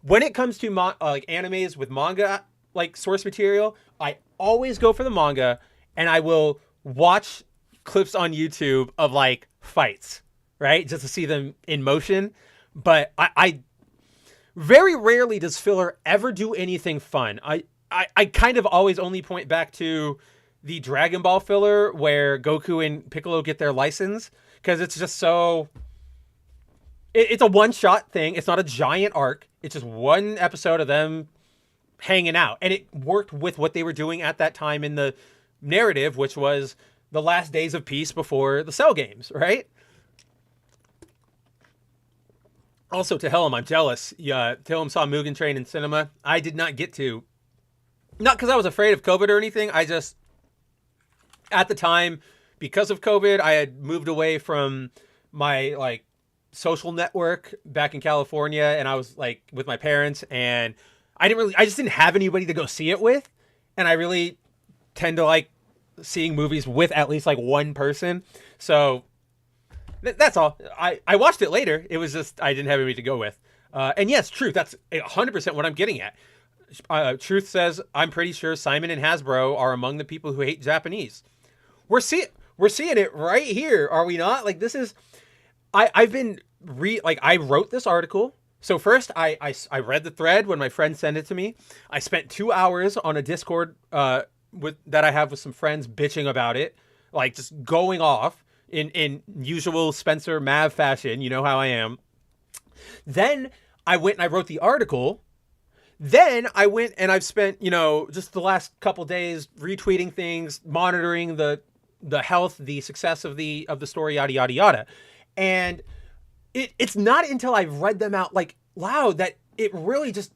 when it comes to like animes with manga like source material, I always go for the manga, and I will watch clips on YouTube of like fights, right, just to see them in motion. But I very rarely does filler ever do anything fun. I kind of always only point back to the Dragon Ball filler where Goku and Piccolo get their license, because it's just so, it's a one-shot thing. It's not a giant arc. It's just one episode of them hanging out. And it worked with what they were doing at that time in the narrative, which was the last days of peace before the Cell games, right? Also, to Helm, I'm jealous. Helm saw Mugen Train in cinema. I did not get to. Not because I was afraid of COVID or anything. I just, at the time, because of COVID, I had moved away from my like social network back in California, and I was like with my parents, and I just didn't have anybody to go see it with. And I really tend to like seeing movies with at least like one person. So that's all. I watched it later. It was just, I didn't have anybody to go with. And yes, Truth, that's 100% what I'm getting at. Truth says, I'm pretty sure Simon and Hasbro are among the people who hate Japanese. We're seeing it right here, are we not? Like, this is, I've been I wrote this article. So first I read the thread when my friend sent it to me. I spent 2 hours on a Discord that I have with some friends bitching about it, like just going off in usual Spencer Mav fashion. You know how I am. Then I went and I wrote the article. Then I went and I've spent, just the last couple days retweeting things, monitoring the health, the success of the story, yada, yada, yada. And it's not until I've read them out like loud that it really just,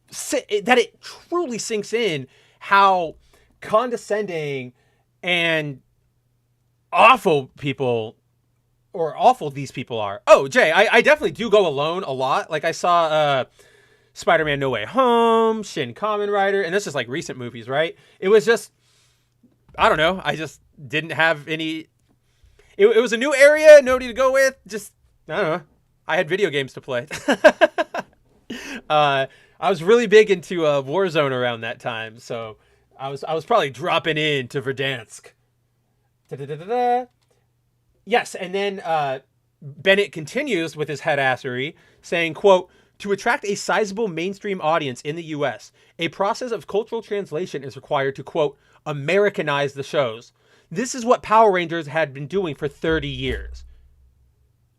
that it truly sinks in how condescending and awful these people are. Oh, Jay, I definitely do go alone a lot. Like I saw, Spider-Man No Way Home, Shin Kamen Rider, and this is like recent movies, right? It was just, I don't know, I just didn't have any, it was a new area, nobody to go with, just, I don't know, I had video games to play. I was really big into Warzone around that time, so I was probably dropping in to Verdansk. Da-da-da-da-da. Yes, and then Bennet continues with his headassery, saying, quote, to attract a sizable mainstream audience in the U.S., a process of cultural translation is required to, quote, Americanize the shows. This is what Power Rangers had been doing for 30 years.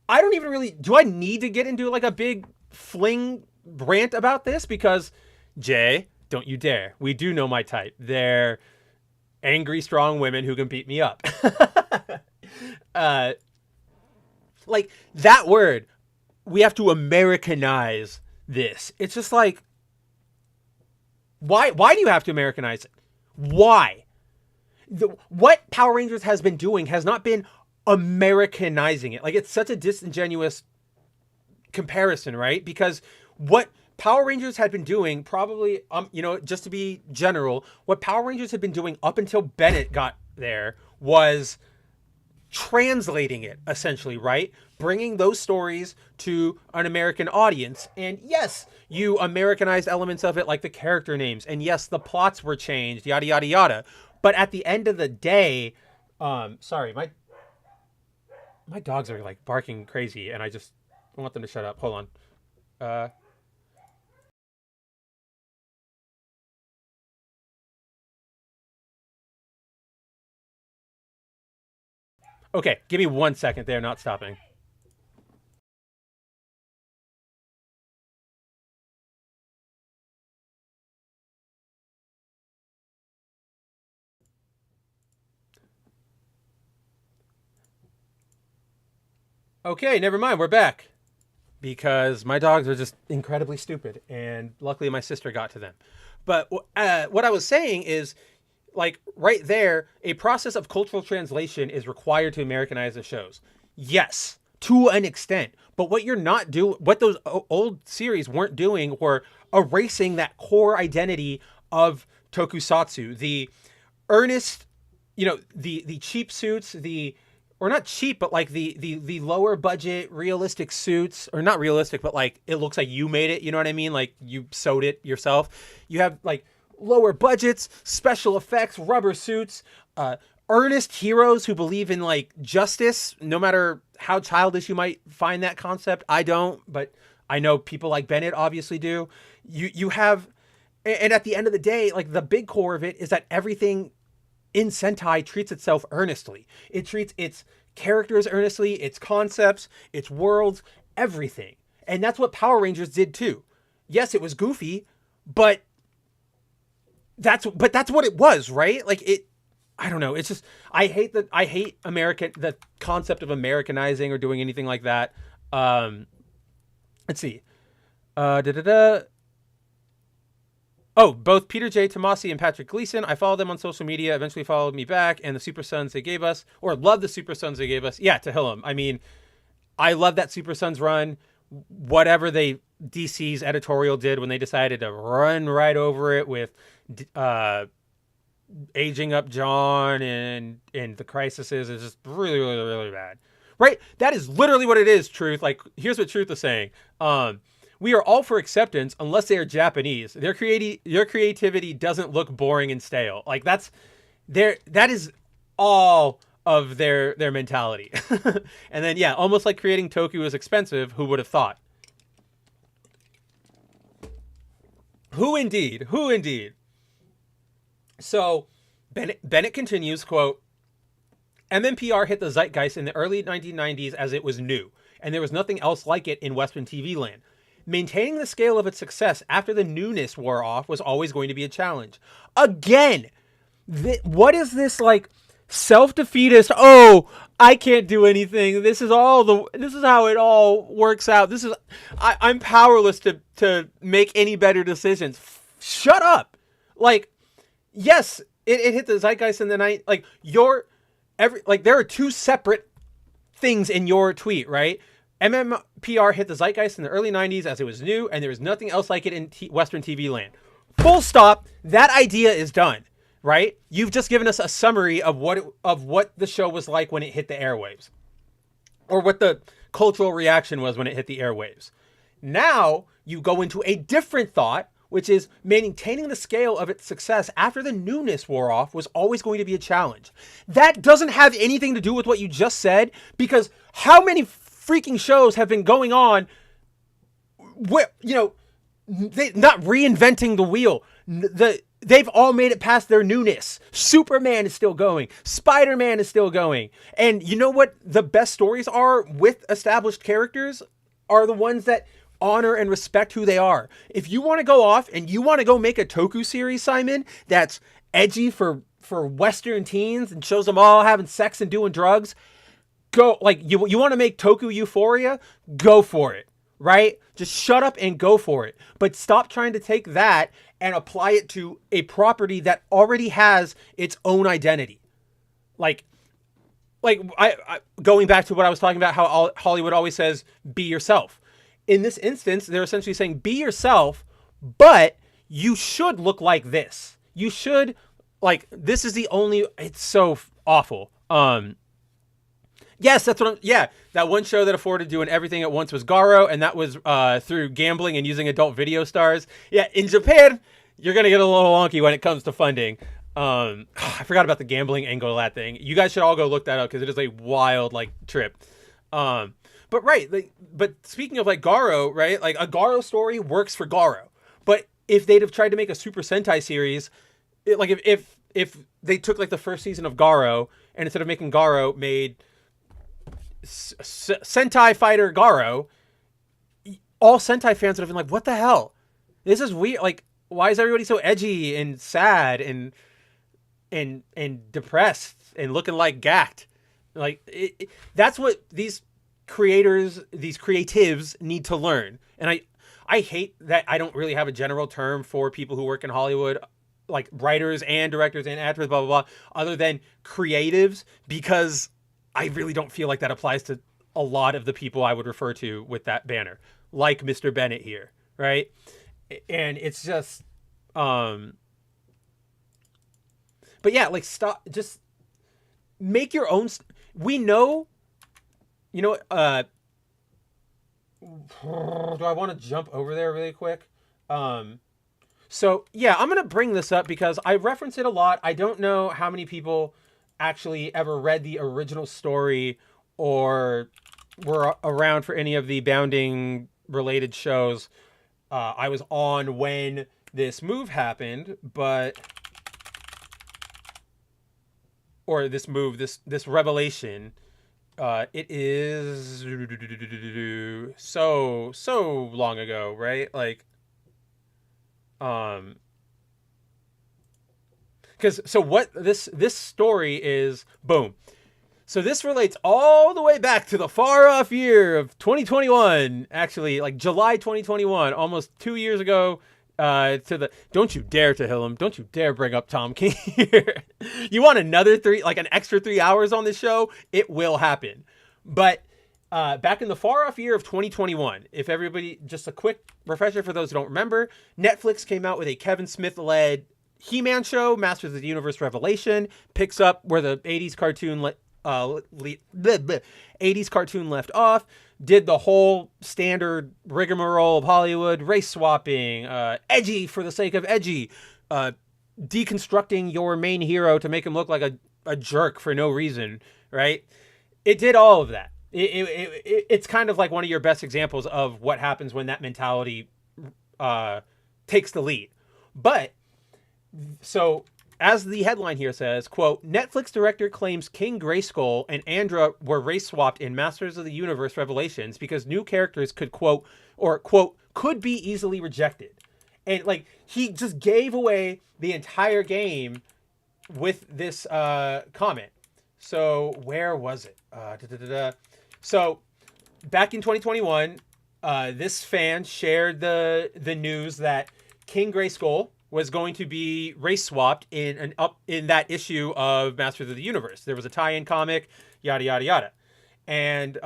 I don't even really... Do I need to get into like a big fling rant about this? Because, Jay, don't you dare. We do know my type. They're angry, strong women who can beat me up. Like, that word, we have to Americanize this. It's just like, why do you have to Americanize it? Why? What Power Rangers has been doing has not been Americanizing it. Like, it's such a disingenuous comparison, right? Because what Power Rangers had been doing, probably, just to be general, what Power Rangers had been doing up until Bennet got there was translating it, essentially, right? Bringing those stories to an American audience. And yes, you Americanized elements of it, like the character names. And yes, the plots were changed, yada, yada, yada. But at the end of the day, sorry, my dogs are like barking crazy, and I want them to shut up. Hold on. Okay, give me 1 second. They're not stopping. Okay, never mind. We're back. Because my dogs are just incredibly stupid, and luckily my sister got to them. But what I was saying is, like, right there, a process of cultural translation is required to Americanize the shows. Yes, to an extent. But what you're not doing, what those old series weren't doing, were erasing that core identity of tokusatsu. The earnest, the cheap suits, or not cheap, but like the lower budget realistic suits, or not realistic, but like it looks like you made it. You know what I mean? Like you sewed it yourself. You have like lower budgets, special effects, rubber suits, earnest heroes who believe in like justice, no matter how childish you might find that concept. I don't, but I know people like Bennet obviously do. You have, and at the end of the day, like the big core of it is that everything in Sentai treats itself earnestly. It treats its characters earnestly, its concepts, its worlds, everything. And that's what Power Rangers did too. Yes, it was goofy, but that's what it was, right? Like I don't know. It's just, I hate the concept of Americanizing or doing anything like that. Let's see. Oh, both Peter J. Tomasi and Patrick Gleason. I followed them on social media, eventually followed me back, and the Super Sons they gave us, or love the Super Sons they gave us. Yeah, to Hillam. I mean, I love that Super Sons run. Whatever DC's editorial did when they decided to run right over it with aging up John and the crises is just really, really, really bad. Right? That is literally what it is, Truth. Like, here's what Truth is saying. We are all for acceptance unless they are Japanese. Their creativity doesn't look boring and stale. Like that is all of their mentality. And then yeah, almost like creating Toku is expensive. Who would have thought? Who indeed? So Bennet continues, quote, MMPR hit the zeitgeist in the early 1990s as it was new, and there was nothing else like it in Western TV land. Maintaining the scale of its success after the newness wore off was always going to be a challenge. Again, what is this like self-defeatist? Oh, I can't do anything. This is how it all works out. I'm powerless to make any better decisions. Shut up. Like, yes, it hit the zeitgeist in the night. Like there are two separate things in your tweet, right? MMPR hit the zeitgeist in the early 90s as it was new, and there was nothing else like it in Western TV land. Full stop. That idea is done, right? You've just given us a summary of what the show was like when it hit the airwaves, or what the cultural reaction was when it hit the airwaves. Now you go into a different thought, which is maintaining the scale of its success after the newness wore off was always going to be a challenge. That doesn't have anything to do with what you just said, because how many freaking shows have been going on where, they not reinventing the wheel. They've all made it past their newness. Superman is still going. Spider-Man is still going. And you know what the best stories are with established characters? Are the ones that honor and respect who they are. If you want to go off and you want to go make a Toku series, Simon, that's edgy for Western teens and shows them all having sex and doing drugs, go. Like, you want to make Toku Euphoria? Go for it, right? Just shut up and go for it. But stop trying to take that and apply it to a property that already has its own identity. Like I going back to what I was talking about, how Hollywood always says, be yourself. In this instance, they're essentially saying, be yourself, but you should look like this. You should, like, this is the only, it's so awful. Yes, that's what that one show that afforded doing everything at once was Garo, and that was through gambling and using adult video stars. Yeah, in Japan, you're going to get a little wonky when it comes to funding. I forgot about the gambling angle of that thing. You guys should all go look that up, because it is a wild, trip. But right, but speaking of Garo, right? Like, a Garo story works for Garo. But if they'd have tried to make a Super Sentai series, if they took the first season of Garo, and instead of making Garo, made Sentai Fighter Garo, all Sentai fans would have been like, what the hell? This is weird. Like, why is everybody so edgy and sad and depressed and looking like gacked? Like, that's what these creators, these creatives need to learn. And I hate that I don't really have a general term for people who work in Hollywood, like writers and directors and actors, blah, blah, blah, other than creatives, because I really don't feel like that applies to a lot of the people I would refer to with that banner, like Mr. Bennet here, right? And it's just, but yeah, stop, just make your own, we know, do I want to jump over there really quick? So yeah, I'm going to bring this up because I reference it a lot. I don't know how many people actually ever read the original story or were around for any of the Bounding related shows I was on when this move happened, or this revelation. It is so long ago, right? So what this story is, boom. So this relates all the way back to the far off year of 2021, actually, July 2021, almost 2 years ago. Don't you dare, Tahillam, don't you dare bring up Tom King here. You want another an extra 3 hours on this show? It will happen. But back in the far off year of 2021, if everybody, just a quick refresher for those who don't remember, Netflix came out with a Kevin Smith-led He-Man show, Masters of the Universe Revelation, picks up where the 80s cartoon 80s cartoon left off, did the whole standard rigmarole of Hollywood, race swapping, edgy for the sake of edgy, deconstructing your main hero to make him look like a jerk for no reason, right? It did all of that. It's kind of like one of your best examples of what happens when that mentality takes the lead. But, so, as the headline here says, quote, Netflix director claims King Grayskull and Andra were race swapped in Masters of the Universe Revelations because new characters could, quote, could be easily rejected. And, he just gave away the entire game with this comment. So, where was it? So, back in 2021, this fan shared the news that King Grayskull was going to be race swapped in that issue of Masters of the Universe. There was a tie-in comic, yada yada yada, and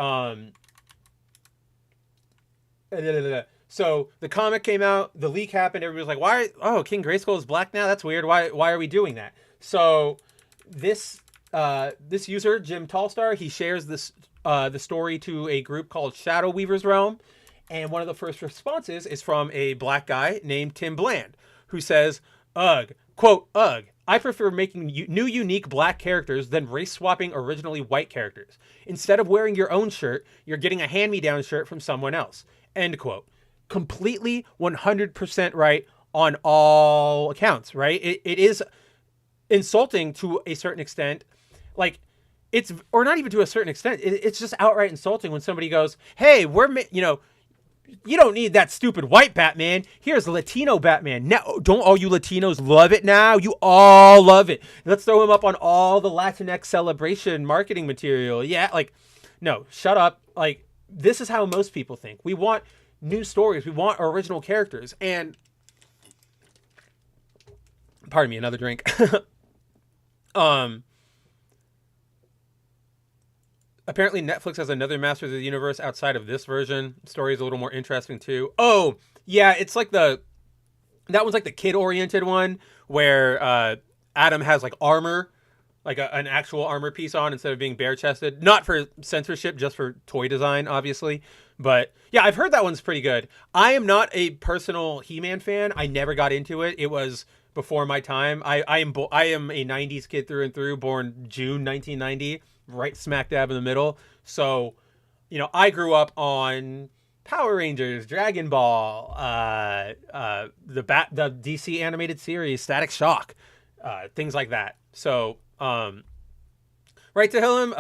so the comic came out, the leak happened, everybody was like, "Why? Oh, King Grayskull is black now? That's weird. Why are we doing that?" So this user, Jim Tallstar, he shares this the story to a group called Shadow Weaver's Realm. And one of the first responses is from a black guy named Tim Bland, who says, ugh, quote, ugh, I prefer making new unique black characters than race swapping originally white characters. Instead of wearing your own shirt, you're getting a hand-me-down shirt from someone else. End quote. Completely 100% right on all accounts, right? It is insulting to a certain extent. Like, it's, or not even to a certain extent, it's just outright insulting when somebody goes, hey, you don't need that stupid white Batman. Here's Latino Batman. Now, don't all you Latinos love it now? You all love it. Let's throw him up on all the Latinx celebration marketing material. Yeah, like, no, shut up. Like, this is how most people think. We want new stories. We want original characters. And, pardon me, another drink. Apparently Netflix has another Masters of the Universe outside of this version. The story is a little more interesting too. Oh, yeah, it's like that one's like the kid-oriented one where Adam has like armor, like an actual armor piece on instead of being bare-chested. Not for censorship, just for toy design, obviously. But yeah, I've heard that one's pretty good. I am not a personal He-Man fan. I never got into it. It was before my time. I am a 90s kid through and through, born June 1990. Right smack dab in the middle. So, I grew up on Power Rangers, Dragon Ball, the DC animated series, Static Shock, things like that. So, right to Hillum.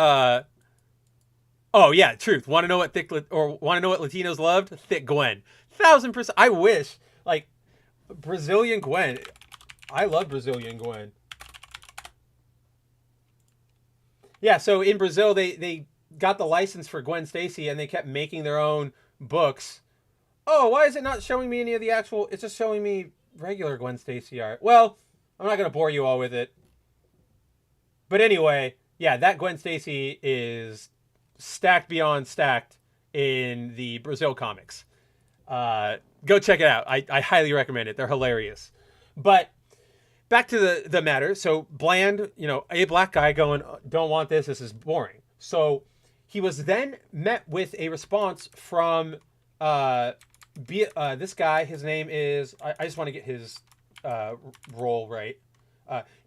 Oh yeah, truth. Want to know what Latinos loved? Thick Gwen. 1000%. I wish, like, Brazilian Gwen. I love Brazilian Gwen. Yeah, so in Brazil, they got the license for Gwen Stacy, and they kept making their own books. Oh, why is it not showing me any of the actual... It's just showing me regular Gwen Stacy art. Well, I'm not going to bore you all with it. But anyway, yeah, that Gwen Stacy is stacked beyond stacked in the Brazil comics. Go check it out. I highly recommend it. They're hilarious. But... back to the matter. So Bland, a black guy going, don't want this. This is boring. So he was then met with a response from this guy. His name is, I just want to get his role right.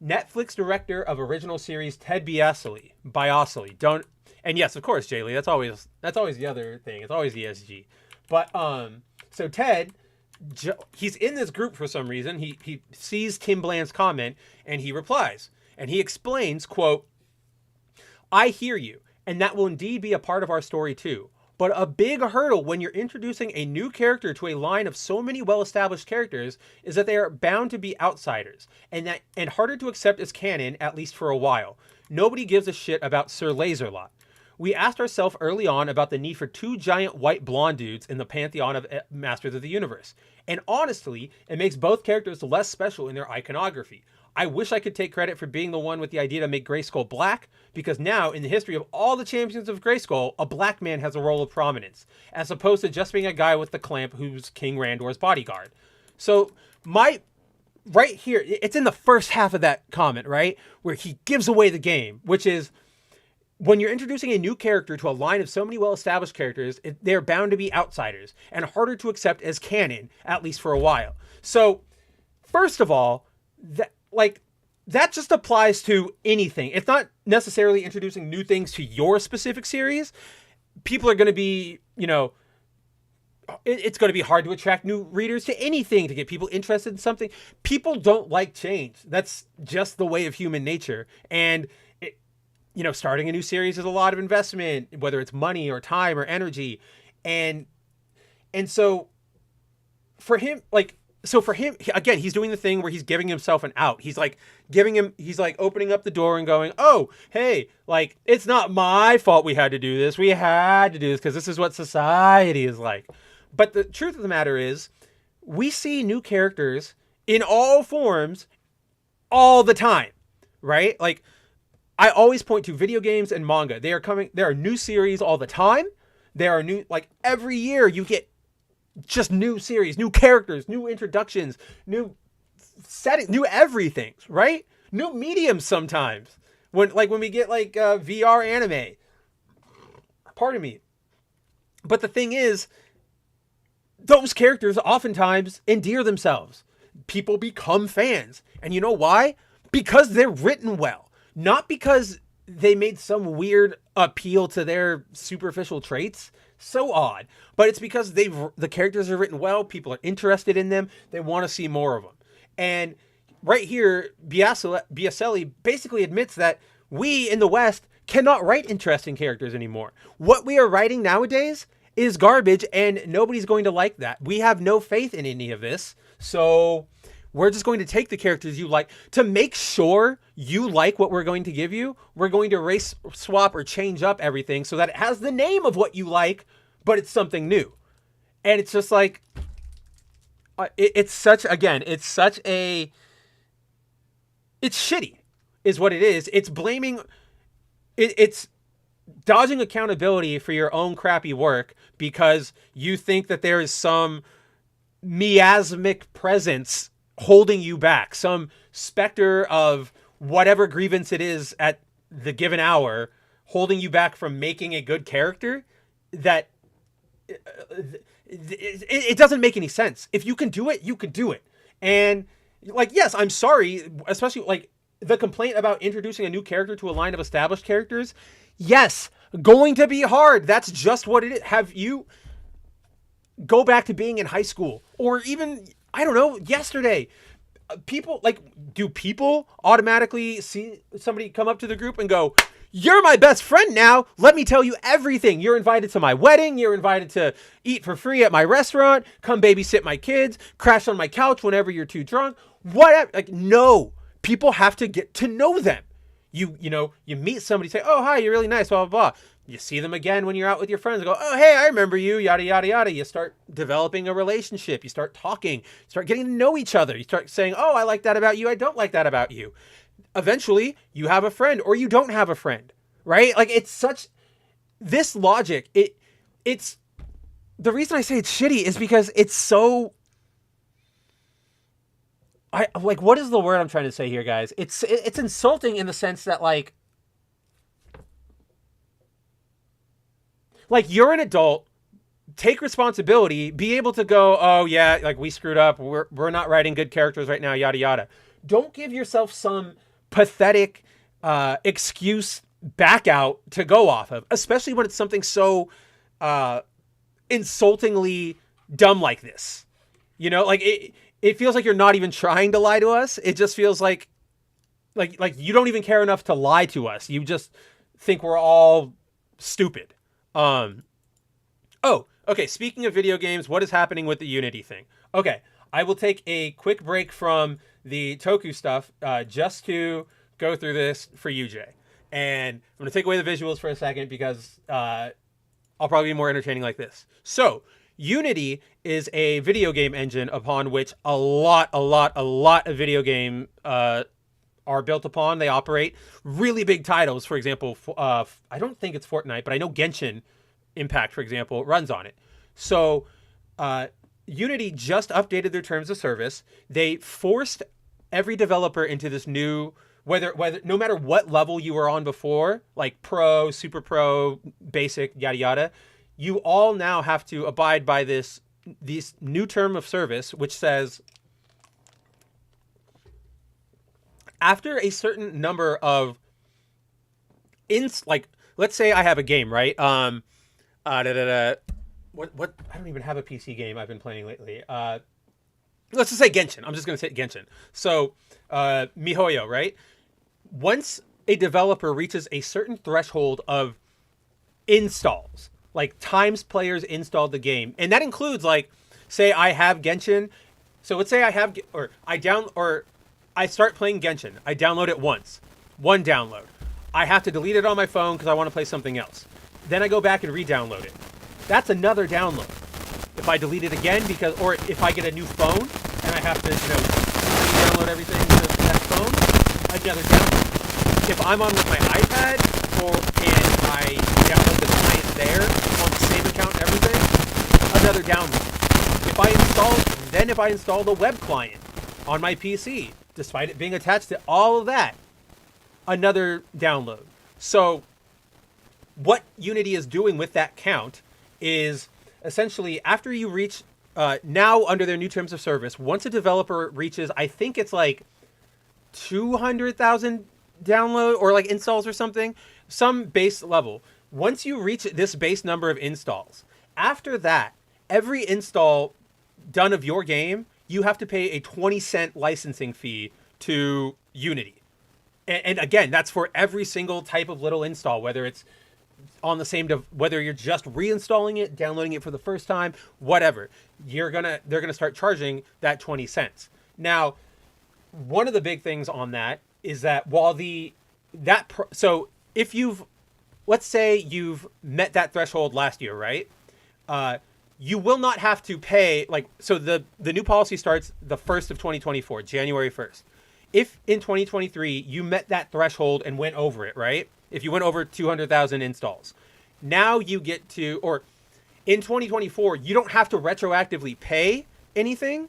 Netflix director of original series, Ted Biasoli. Don't, and yes, of course, Jaylee. That's always the other thing. It's always ESG. But so Ted, he's in this group for some reason. He sees Tim Bland's comment and he replies and he explains, quote, I hear you, and that will indeed be a part of our story too. But a big hurdle when you're introducing a new character to a line of so many well-established characters is that they are bound to be outsiders and harder to accept as canon, at least for a while. Nobody gives a shit about Sir Laserlot. We asked ourselves early on about the need for two giant white blonde dudes in the pantheon of Masters of the Universe. And honestly, it makes both characters less special in their iconography. I wish I could take credit for being the one with the idea to make Grayskull black, because now, in the history of all the champions of Grayskull, a black man has a role of prominence, as opposed to just being a guy with the clamp who's King Randor's bodyguard. So, right here, it's in the first half of that comment, right? Where he gives away the game, which is, when you're introducing a new character to a line of so many well-established characters, they're bound to be outsiders and harder to accept as canon, at least for a while. So, first of all, that just applies to anything. It's not necessarily introducing new things to your specific series. People are going to be, it's going to be hard to attract new readers to anything, to get people interested in something. People don't like change. That's just the way of human nature. And starting a new series is a lot of investment, whether it's money or time or energy. And so for him, again, he's doing the thing where he's giving himself an out. He's like opening up the door and going, oh, hey, like, it's not my fault we had to do this. We had to do this because this is what society is like. But the truth of the matter is, we see new characters in all forms all the time, right? Like, I always point to video games and manga. There are new series all the time. There are every year you get just new series, new characters, new introductions, new settings, new everything, right? New mediums sometimes. When we get VR anime. Pardon me. But the thing is, those characters oftentimes endear themselves. People become fans. And you know why? Because they're written well. Not because they made some weird appeal to their superficial traits. So odd. But it's because the characters are written well. People are interested in them. They want to see more of them. And right here, Biaselli basically admits that we in the West cannot write interesting characters anymore. What we are writing nowadays is garbage, and nobody's going to like that. We have no faith in any of this. So we're just going to take the characters you like. To make sure you like what we're going to give you, we're going to race swap or change up everything so that it has the name of what you like, but it's something new. And it's just like, it's shitty is what it is. It's blaming, it's dodging accountability for your own crappy work because you think that there is some miasmic presence holding you back, some specter of whatever grievance it is at the given hour holding you back from making a good character. That it doesn't make any sense. If you can do it, you can do it. And like, yes, I'm sorry, especially like the complaint about introducing a new character to a line of established characters. Yes, going to be hard. That's just what it is. Have you go back to being in high school or even, I don't know, yesterday. People do people automatically see somebody come up to the group and go, "You're my best friend now. Let me tell you everything. You're invited to my wedding. You're invited to eat for free at my restaurant. Come babysit my kids. Crash on my couch whenever you're too drunk." Whatever. Like, no. People have to get to know them. You meet somebody, say, "Oh, hi, you're really nice, blah, blah, blah." You see them again when you're out with your friends and go, "Oh, hey, I remember you," yada, yada, yada. You start developing a relationship. You start talking. You start getting to know each other. You start saying, "Oh, I like that about you. I don't like that about you." Eventually, you have a friend or you don't have a friend, right? Like, it's such... This logic, it's... The reason I say it's shitty is because it's so... what is the word I'm trying to say here, guys? It's insulting in the sense that, like, you're an adult, take responsibility, be able to go, "Oh yeah, like, we screwed up. We're not writing good characters right now, yada yada." Don't give yourself some pathetic excuse back out to go off of, especially when it's something so insultingly dumb like this. Like, it feels like you're not even trying to lie to us. It just feels like you don't even care enough to lie to us. You just think we're all stupid. Oh, okay. Speaking of video games, what is happening with the Unity thing? Okay. I will take a quick break from the Toku stuff, just to go through this for you, Jay. And I'm going to take away the visuals for a second because, I'll probably be more entertaining like this. So, Unity is a video game engine upon which a lot of video game, are built upon. They operate really big titles. For example, I don't think it's Fortnite, but I know Genshin Impact, for example, runs on it. So Unity just updated their terms of service. They forced every developer into this new, whether no matter what level you were on before, like pro, super pro, basic, yada yada, you all now have to abide by this new term of service, which says, after a certain number of let's say I have a game, right? What I don't even have a PC game I've been playing lately. Let's just say Genshin. I'm just going to say Genshin. So, MiHoYo, right? Once a developer reaches a certain threshold of installs, like times players installed the game, and that includes, like, say I have Genshin. So let's say I have, I start playing Genshin. I download it once. One download. I have to delete it on my phone because I want to play something else. Then I go back and re-download it. That's another download. If I delete it again or if I get a new phone and I have to, re-download everything to that phone, another download. If I'm on with my iPad and I download the client there on the same account and everything, another download. If I install the web client on my PC, despite it being attached to all of that, another download. So what Unity is doing with that count is essentially after you reach now under their new terms of service, once a developer reaches, I think it's like 200,000 download or like installs or something, some base level. Once you reach this base number of installs, after that, every install done of your game, you have to pay a 20-cent licensing fee to Unity. And again, that's for every single type of little install, whether it's on the same, whether you're just reinstalling it, downloading it for the first time, whatever. They're gonna start charging that 20 cents. Now, one of the big things on that is that while so if let's say you've met that threshold last year, right? You will not have to pay, like, so the new policy starts the 1st of 2024, January 1st. If in 2023 you met that threshold and went over it, right? If you went over 200,000 installs, now you get to, or in 2024, you don't have to retroactively pay anything,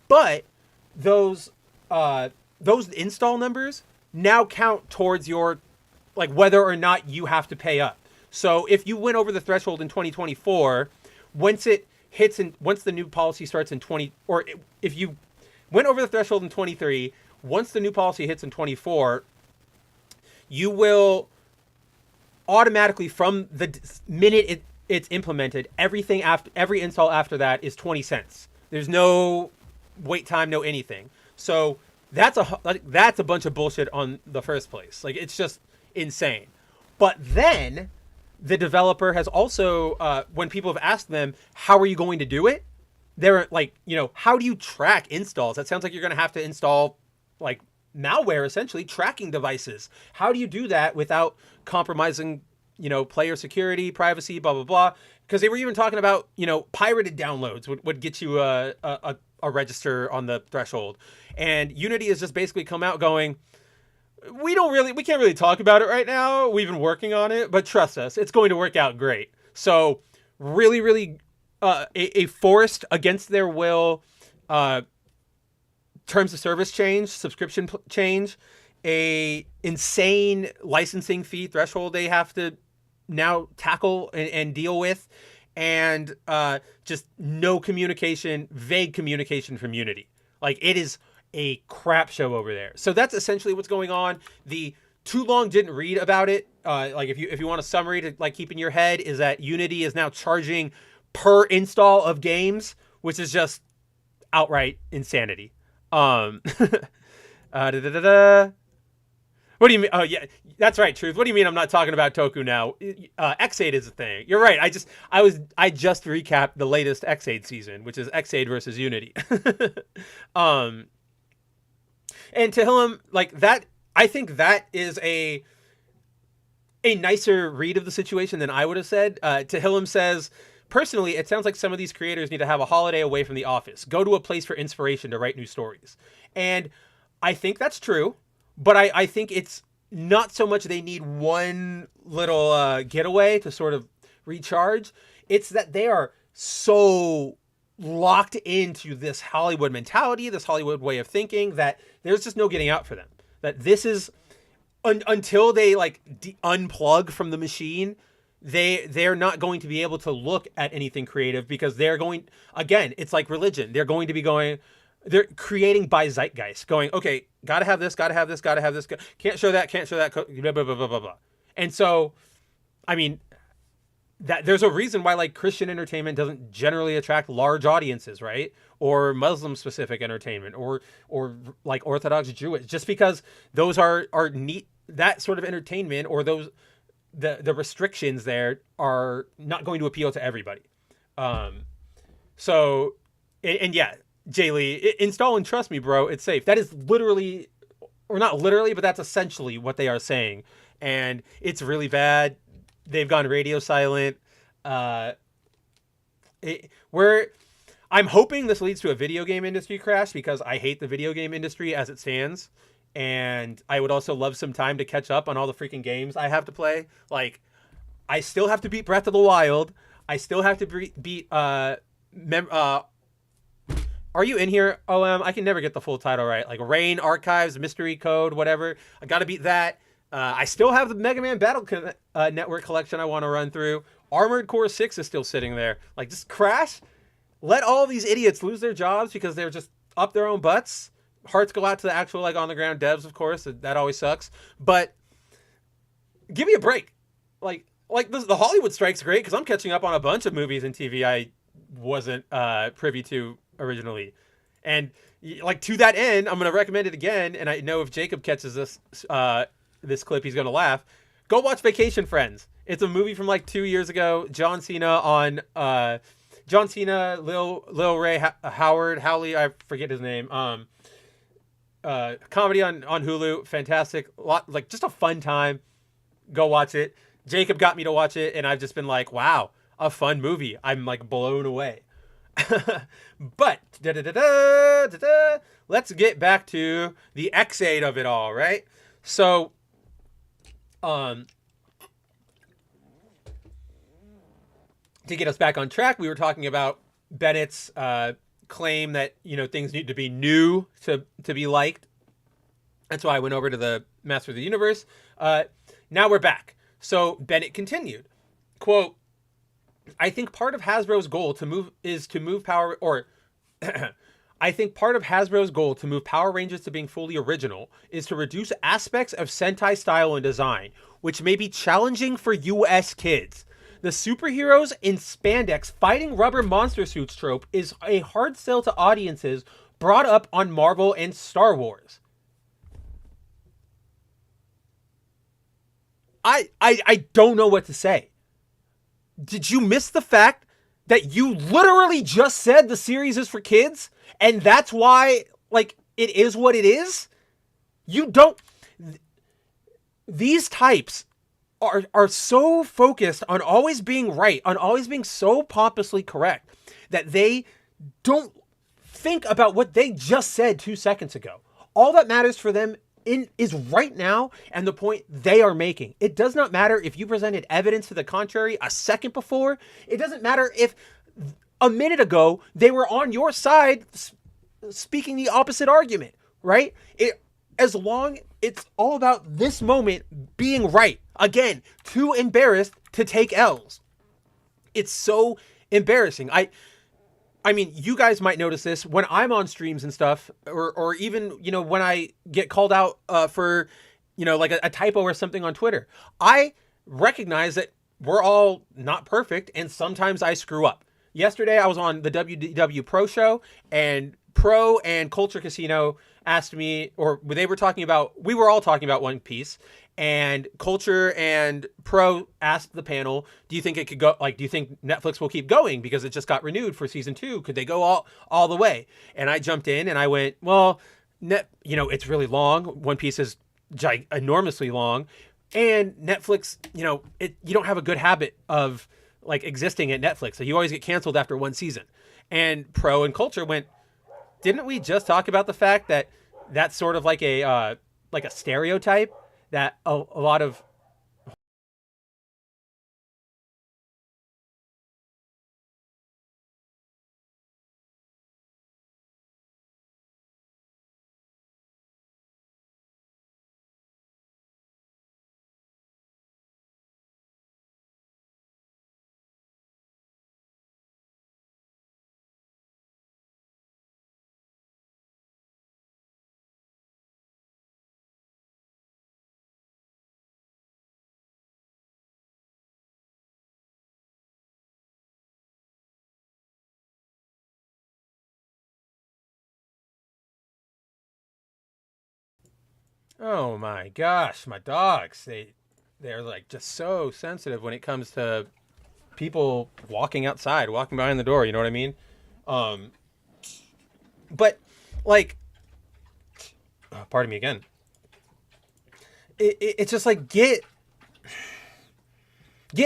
but those install numbers now count towards your, like, whether or not you have to pay up. So if you went over the threshold in 2024, once the new policy starts in if you went over the threshold in 23, once the new policy hits in 24, you will automatically, from the minute it's implemented, every install after that is 20 cents. There's no wait time, no anything. So that's a bunch of bullshit on the first place. Like, it's just insane. But then the developer has also, when people have asked them, how are you going to do it? They're like, how do you track installs? That sounds like you're going to have to install like malware, essentially tracking devices. How do you do that without compromising, player security, privacy, blah, blah, blah? Because they were even talking about, pirated downloads would get you a register on the threshold. And Unity has just basically come out going, we can't really talk about it right now. We've been working on it, but trust us, it's going to work out great. So really, really a forced against their will terms of service change, subscription change, a insane licensing fee threshold they have to now tackle and deal with, and just no communication, vague communication from Unity. Like, it is a crap show over there. So that's essentially what's going on. The too long didn't read about it. Like, if you want a summary to like keep in your head, is that Unity is now charging per install of games, which is just outright insanity. What do you mean? Oh yeah, that's right, Truth. What do you mean I'm not talking about Toku now? X8 is a thing. You're right. I just recapped the latest X8 season, which is X8 versus Unity. And Tehillim, like that, I think that is a nicer read of the situation than I would have said. Tehillim says, personally, it sounds like some of these creators need to have a holiday away from the office, go to a place for inspiration to write new stories. And I think that's true. But I think it's not so much they need one little getaway to sort of recharge. It's that they are so locked into this Hollywood mentality, this Hollywood way of thinking, that there's just no getting out for them. That this is, until they like unplug from the machine, they're not going to be able to look at anything creative, because they're going, again, it's like religion. They're creating by zeitgeist, going, okay, gotta have this, can't show that, blah, blah, blah, blah, blah. And so, I mean, that there's a reason why like Christian entertainment doesn't generally attract large audiences, right? Or Muslim specific entertainment, or like Orthodox Jewish, just because those are neat, that sort of entertainment, or those, the restrictions there are not going to appeal to everybody. So, and yeah, Jay Lee, install and trust me, bro, it's safe. That is literally, or not literally, but that's essentially what they are saying. And it's really bad. They've gone radio silent. I'm hoping this leads to a video game industry crash, because I hate the video game industry as it stands. And I would also love some time to catch up on all the freaking games I have to play. Like, I still have to beat Breath of the Wild. I still have to beat, are you in here, OM? I can never get the full title right. Like Rain Archives, Mystery Code, whatever. I got to beat that. I still have the Mega Man Network collection I want to run through. Armored Core 6 is still sitting there. Like, just Crash, let all these idiots lose their jobs because they're just up their own butts. Hearts go out to the actual, like, on-the-ground devs, of course. That always sucks. But give me a break. Like the Hollywood strike's great because I'm catching up on a bunch of movies and TV I wasn't privy to originally. And, like, to that end, I'm going to recommend it again. And I know if Jacob catches this clip, he's going to laugh. Go watch Vacation Friends. It's a movie from like 2 years ago. John Cena, Lil Ray Howley, I forget his name. Comedy on Hulu, fantastic. Like, just a fun time. Go watch it. Jacob got me to watch it, and I've just been like, wow, a fun movie. I'm like blown away. But let's get back to the X8 of it all, right? So, to get us back on track, we were talking about Bennett's claim that, you know, things need to be new to be liked. That's why I went over to the Master of the Universe. Now we're back. So Bennett continued, quote, I think part of Hasbro's goal to move Power, or I think part of Hasbro's goal to move Power Rangers to being fully original is to reduce aspects of Sentai style and design, which may be challenging for US kids. The superheroes in spandex fighting rubber monster suits trope is a hard sell to audiences brought up on Marvel and Star Wars. I don't know what to say. Did you miss the fact that you literally just said the series is for kids? And that's why, like, it is what it is? You don't... These types are so focused on always being right, on always being so pompously correct, that they don't think about what they just said 2 seconds ago. All that matters for them is right now and the point they are making. It does not matter if you presented evidence to the contrary a second before. It doesn't matter if a minute ago they were on your side speaking the opposite argument, right? As long it's all about this moment being right. Again, too embarrassed to take L's. It's so embarrassing. I mean, you guys might notice this when I'm on streams and stuff, or even, you know, when I get called out for, you know, like a typo or something on Twitter. I recognize that we're all not perfect, and sometimes I screw up. Yesterday, I was on the WDW Pro show, and Pro and Culture Casino asked me, or we were all talking about One Piece, and Culture and Pro asked the panel, do you think it could go, like, do you think Netflix will keep going because it just got renewed for season 2? Could they go all the way? And I jumped in and I went, well, you know, it's really long. One Piece is enormously long, and Netflix, you know, you don't have a good habit of like existing at Netflix. So you always get canceled after one season. And Pro and Culture went, didn't we just talk about the fact that that's sort of like a stereotype that a lot of... Oh my gosh, my dogs. They're like just so sensitive when it comes to people walking outside, walking behind the door, you know what I mean? But like, pardon me again. It's just like, get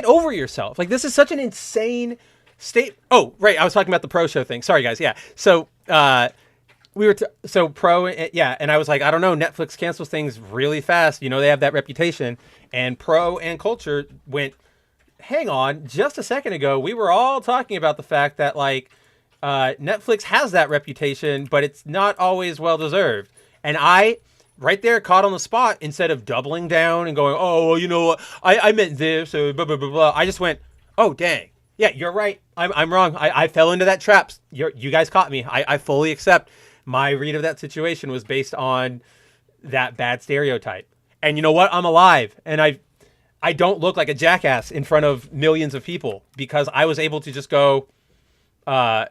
over yourself. Like, this is such an insane state. Oh, right. I was talking about the Pro show thing. Sorry guys. Yeah. So, we were so Pro, yeah, and I was like, I don't know, Netflix cancels things really fast. You know, they have that reputation. And Pro and Culture went, hang on, just a second ago, we were all talking about the fact that, like, Netflix has that reputation, but it's not always well deserved. And I right there, caught on the spot, instead of doubling down and going, oh, well, you know what, I meant this, blah, blah, blah, blah. I just went, oh, dang. Yeah, you're right. I'm wrong. I fell into that trap. You guys caught me. I fully accept my read of that situation was based on that bad stereotype. And you know what? I'm alive. And I don't look like a jackass in front of millions of people because I was able to just go, I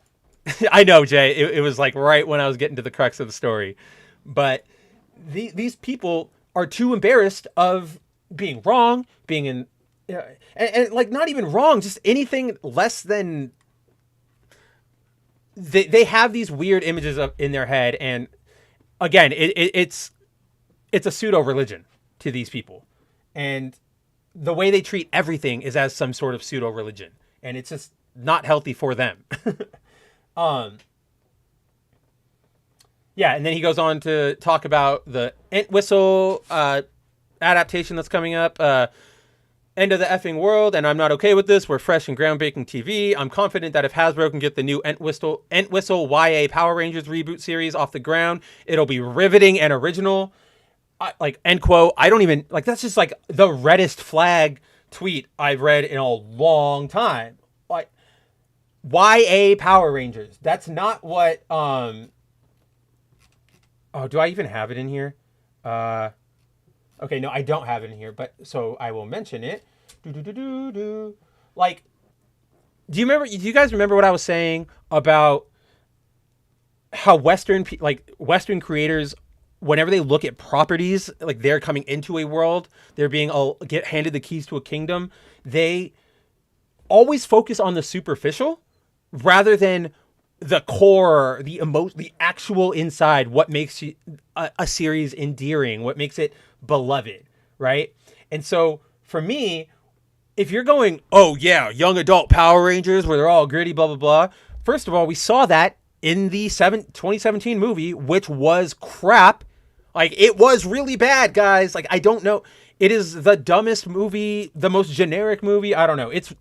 know, Jay, it was like right when I was getting to the crux of the story. But these people are too embarrassed of being wrong, being in, and like not even wrong, just anything less than. They have these weird images in their head, and again, it's a pseudo religion to these people, and the way they treat everything is as some sort of pseudo religion, and it's just not healthy for them. Yeah, and then he goes on to talk about the Entwistle adaptation that's coming up. End of the effing world, and I'm not okay with this. We're fresh and groundbreaking TV. I'm confident that if Hasbro can get the new Entwistle YA Power Rangers reboot series off the ground, it'll be riveting and original. Like, end quote. I don't even, like, that's just like the reddest flag tweet I've read in a long time. Like, YA Power Rangers. That's not what, oh, do I even have it in here? Okay, no, I don't have it in here, but so I will mention it. Like, do you guys remember what I was saying about how Western creators, whenever they look at properties, like they're coming into a world, they're being get handed the keys to a kingdom, they always focus on the superficial rather than the core, the actual inside, what makes a series endearing, what makes it beloved, right? And so for me, if you're going, oh yeah, young adult Power Rangers where they're all gritty, blah, blah, blah. First of all, we saw that in the 2017 movie, which was crap. Like, it was really bad, guys. Like, I don't know. It is the dumbest movie, the most generic movie. I don't know. It's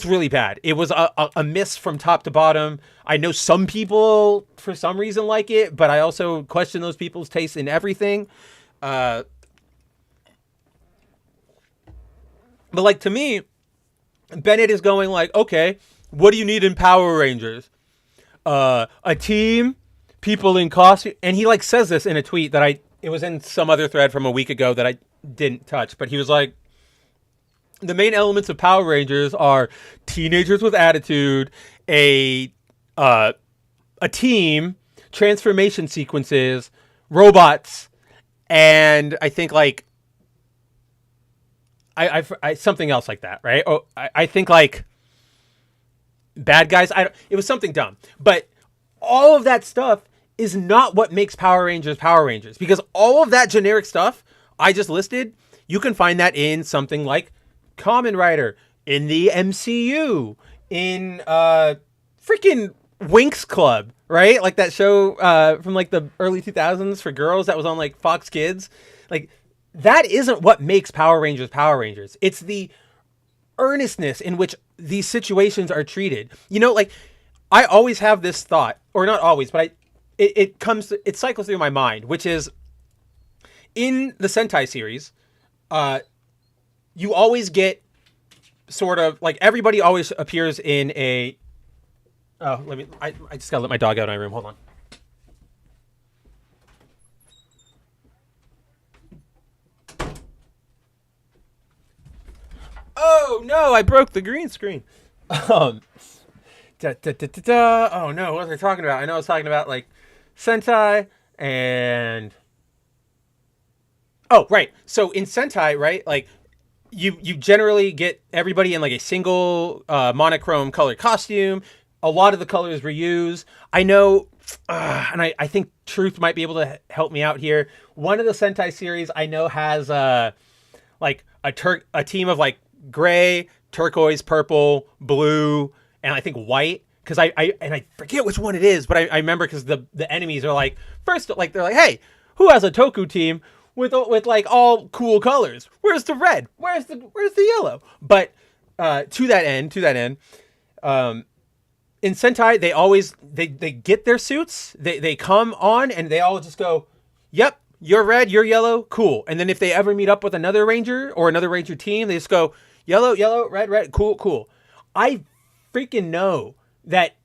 really bad. It was a miss from top to bottom. I know some people, for some reason, like it, but I also question those people's taste in everything. But, like, to me, Bennet is going like, okay, what do you need in Power Rangers? A team, people in costume. And he, like, says this in a tweet that it was in some other thread from a week ago that I didn't touch. But he was like, the main elements of Power Rangers are teenagers with attitude, a team, transformation sequences, robots, and I think, like, I something else like that, right? Oh, I think, like, bad guys. It was something dumb, but all of that stuff is not what makes Power Rangers Power Rangers, because all of that generic stuff I just listed, you can find that in something like Kamen Rider, in the MCU, in freaking Winx Club, right? Like that show from like the early 2000s for girls that was on like Fox Kids. Like, that isn't what makes Power Rangers Power Rangers. It's the earnestness in which these situations are treated. You know, like, I always have this thought, or not always, but it cycles through my mind, which is, in the Sentai series, you always get sort of, like, everybody always appears in a, I just gotta let my dog out of my room, hold on. Oh no, I broke the green screen. Oh no, what was I talking about? I know I was talking about, like, Sentai and... Oh, right. So in Sentai, right, like, you generally get everybody in, like, a single monochrome colored costume. A lot of the colors reuse. I know, and I think Truth might be able to help me out here. One of the Sentai series I know has like a team of, like, gray, turquoise, purple, blue, and I think white. Because I forget which one it is, but I remember because the enemies are like, first, like, they're like, hey, who has a Toku team with like all cool colors? Where's the red? Where's the yellow? But to that end, in Sentai, they always they get their suits, they come on, and they all just go, yep, you're red, you're yellow, cool. And then if they ever meet up with another ranger or another ranger team, they just go yellow, yellow, red, red, cool, cool. I freaking know that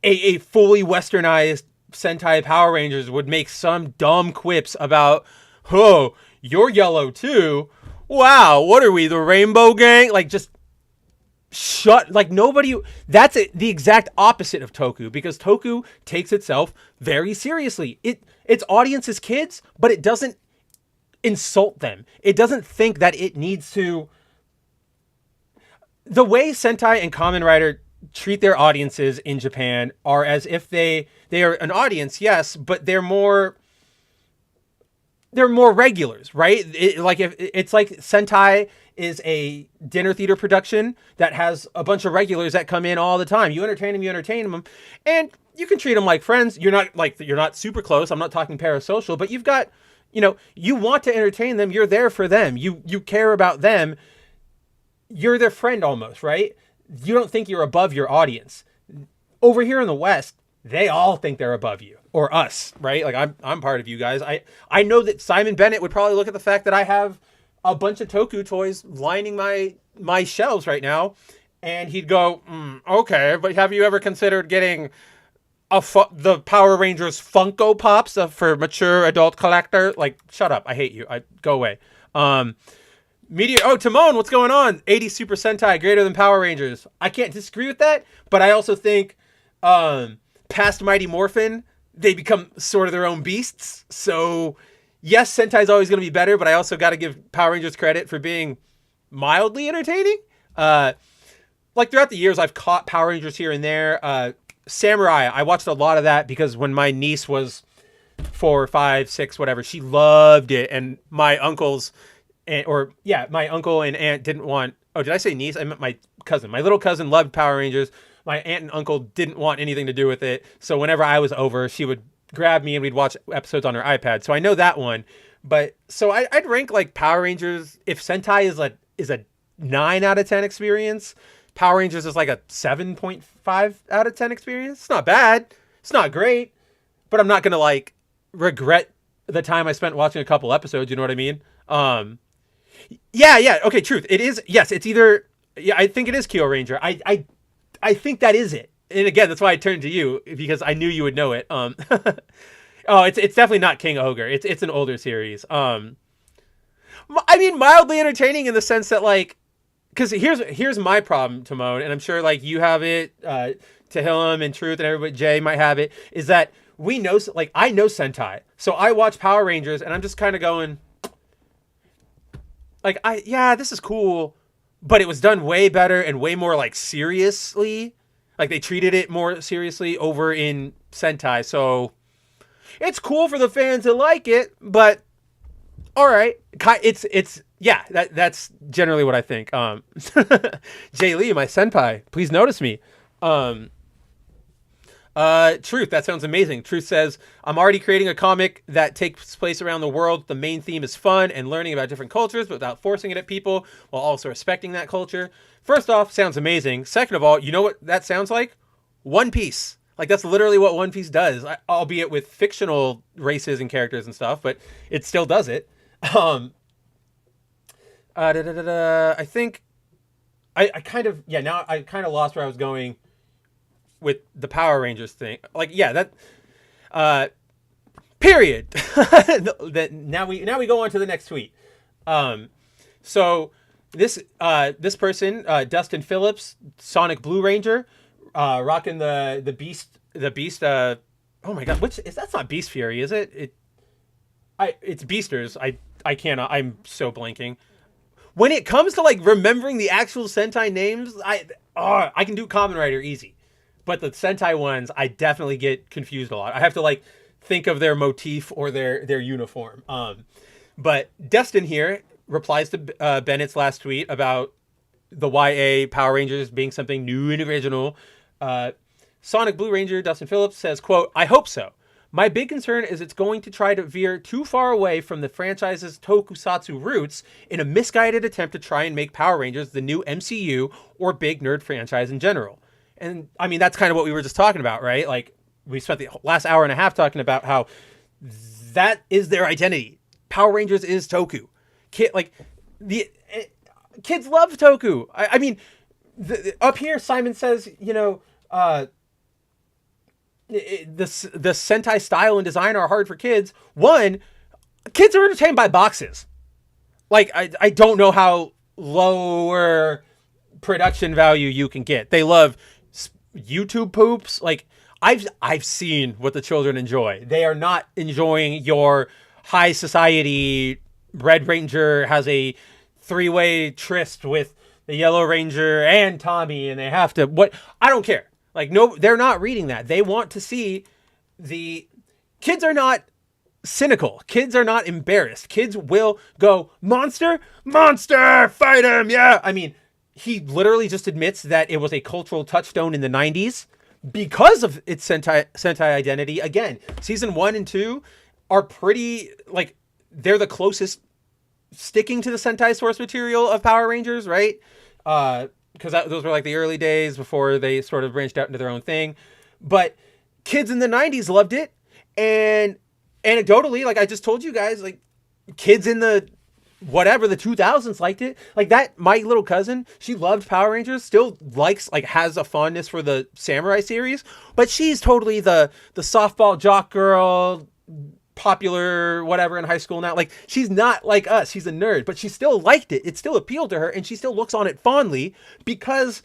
a fully westernized Sentai Power Rangers would make some dumb quips about, oh, you're yellow too. Wow, what are we, the Rainbow Gang? Like, just shut, like, nobody. That's the exact opposite of Toku, because Toku takes itself very seriously. Its audience is kids, but it doesn't insult them. It doesn't think that it needs to. The way Sentai and Kamen Rider treat their audiences in Japan are as if they are an audience, yes, but they're more regulars, right? It's like Sentai is a dinner theater production that has a bunch of regulars that come in all the time. You entertain them, and you can treat them like friends. You're not super close. I'm not talking parasocial, but you've got, you want to entertain them. You're there for them. You care about them. You're their friend almost, right? You don't think you're above your audience. Over here in the West, they all think they're above you or us, right? Like, I'm part of you guys. I know that Simon Bennet would probably look at the fact that I have a bunch of Toku toys lining my shelves right now, and he'd go, okay, but have you ever considered getting the Power Rangers Funko Pops for mature adult collector? Like, shut up. I hate you. Go away. Meteor. Oh, Timon, what's going on? 80 Super Sentai greater than Power Rangers. I can't disagree with that, but I also think past Mighty Morphin, they become sort of their own beasts. So yes, Sentai's always going to be better, but I also got to give Power Rangers credit for being mildly entertaining. Like, throughout the years, I've caught Power Rangers here and there. Samurai, I watched a lot of that because when my niece was 4, 5, 6, whatever, she loved it, and my uncles. My uncle and aunt didn't want. Oh, did I say niece? I meant my cousin. My little cousin loved Power Rangers. My aunt and uncle didn't want anything to do with it. So whenever I was over, she would grab me and we'd watch episodes on her iPad. So I know that one. But so I'd rank like Power Rangers. If Sentai is a 9 out of 10 experience, Power Rangers is like a 7.5 out of 10 experience. It's not bad. It's not great. But I'm not gonna like regret the time I spent watching a couple episodes. You know what I mean? Yeah. Okay, truth. It is. Yes, it's either. Yeah, I think it is Kyo Ranger. I think that is it. And again, that's why I turned to you, because I knew you would know it. Oh, it's definitely not King Ogre. It's an older series. I mean, mildly entertaining in the sense that, like, because here's my problem, Timon, and I'm sure like you have it, Tehillim and Truth and everybody, Jay might have it, is that we know, like, I know Sentai, so I watch Power Rangers and I'm just kind of going. Like, this is cool, but it was done way better and way more, like, seriously. Like, they treated it more seriously over in Sentai. So, it's cool for the fans that like it, but, all right. That's generally what I think. Jay Lee, my senpai, please notice me. Truth, that sounds amazing. Truth says, I'm already creating a comic that takes place around the world. The main theme is fun and learning about different cultures, but without forcing it at people, while also respecting that culture. First off, sounds amazing. Second of all, you know what that sounds like? One Piece. Like, that's literally what One Piece does, albeit with fictional races and characters and stuff, but it still does it. I think I kind of lost where I was going with the Power Rangers thing. Like, yeah, that period. Now we go on to the next tweet. So this person, Dustin Phillips, Sonic Blue Ranger, rocking the beast. Oh my god, that's not Beast Fury, is it? It's Beasters. I cannot. I'm so blanking. When it comes to like remembering the actual Sentai names, I can do Kamen Rider easy. But the Sentai ones, I definitely get confused a lot. I have to like think of their motif or their uniform. But Destin here replies to Bennett's last tweet about the YA Power Rangers being something new and original. Sonic Blue Ranger Dustin Phillips says, quote, I hope so. My big concern is it's going to try to veer too far away from the franchise's tokusatsu roots in a misguided attempt to try and make Power Rangers the new MCU or big nerd franchise in general. And I mean, that's kind of what we were just talking about, right? Like, we spent the last hour and a half talking about how that is their identity. Power Rangers is Toku. Kids love Toku. I mean, up here, Simon says, the Sentai style and design are hard for kids. One, kids are entertained by boxes. Like, I don't know how lower production value you can get. They love YouTube poops. Like, I've seen what the children enjoy. They are not enjoying your high society. Red Ranger has a 3-way tryst with the Yellow Ranger and Tommy, and they have to I don't care. Like, no, they're not reading that. They want to see kids are not cynical. Kids are not embarrassed. Kids will go, monster, fight him. Yeah. I mean, he literally just admits that it was a cultural touchstone in the 90s because of its Sentai identity. Again, season 1 and 2 are pretty, like, they're the closest sticking to the Sentai source material of Power Rangers, right? Because those were like the early days before they sort of branched out into their own thing. But kids in the 90s loved it. And anecdotally, like I just told you guys, like, kids in the 2000s liked it. Like, that, my little cousin, she loved Power Rangers, still likes, like, has a fondness for the Samurai series, but she's totally the softball jock girl, popular whatever in high school now. Like, she's not like us. She's a nerd, but she still liked it. It still appealed to her, and she still looks on it fondly because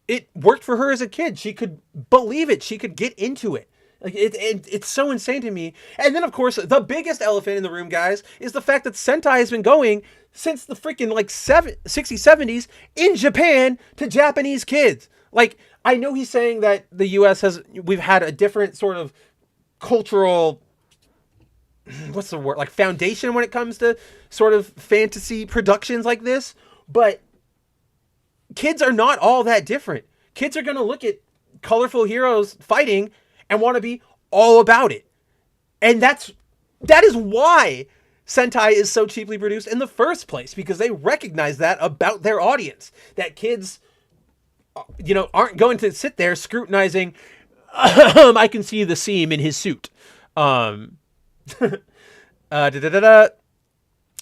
it worked for her as a kid. She could believe it. She could get into it. Like, it's so insane to me. And then, of course, the biggest elephant in the room, guys, is the fact that Sentai has been going since the freaking, like, 60s, 70s in Japan to Japanese kids. Like, I know he's saying that the U.S. we've had a different sort of cultural, what's the word, like, foundation when it comes to sort of fantasy productions like this. But kids are not all that different. Kids are going to look at colorful heroes fighting and want to be all about it. And that is why Sentai is so cheaply produced in the first place, because they recognize that about their audience, that kids, aren't going to sit there scrutinizing, I can see the seam in his suit.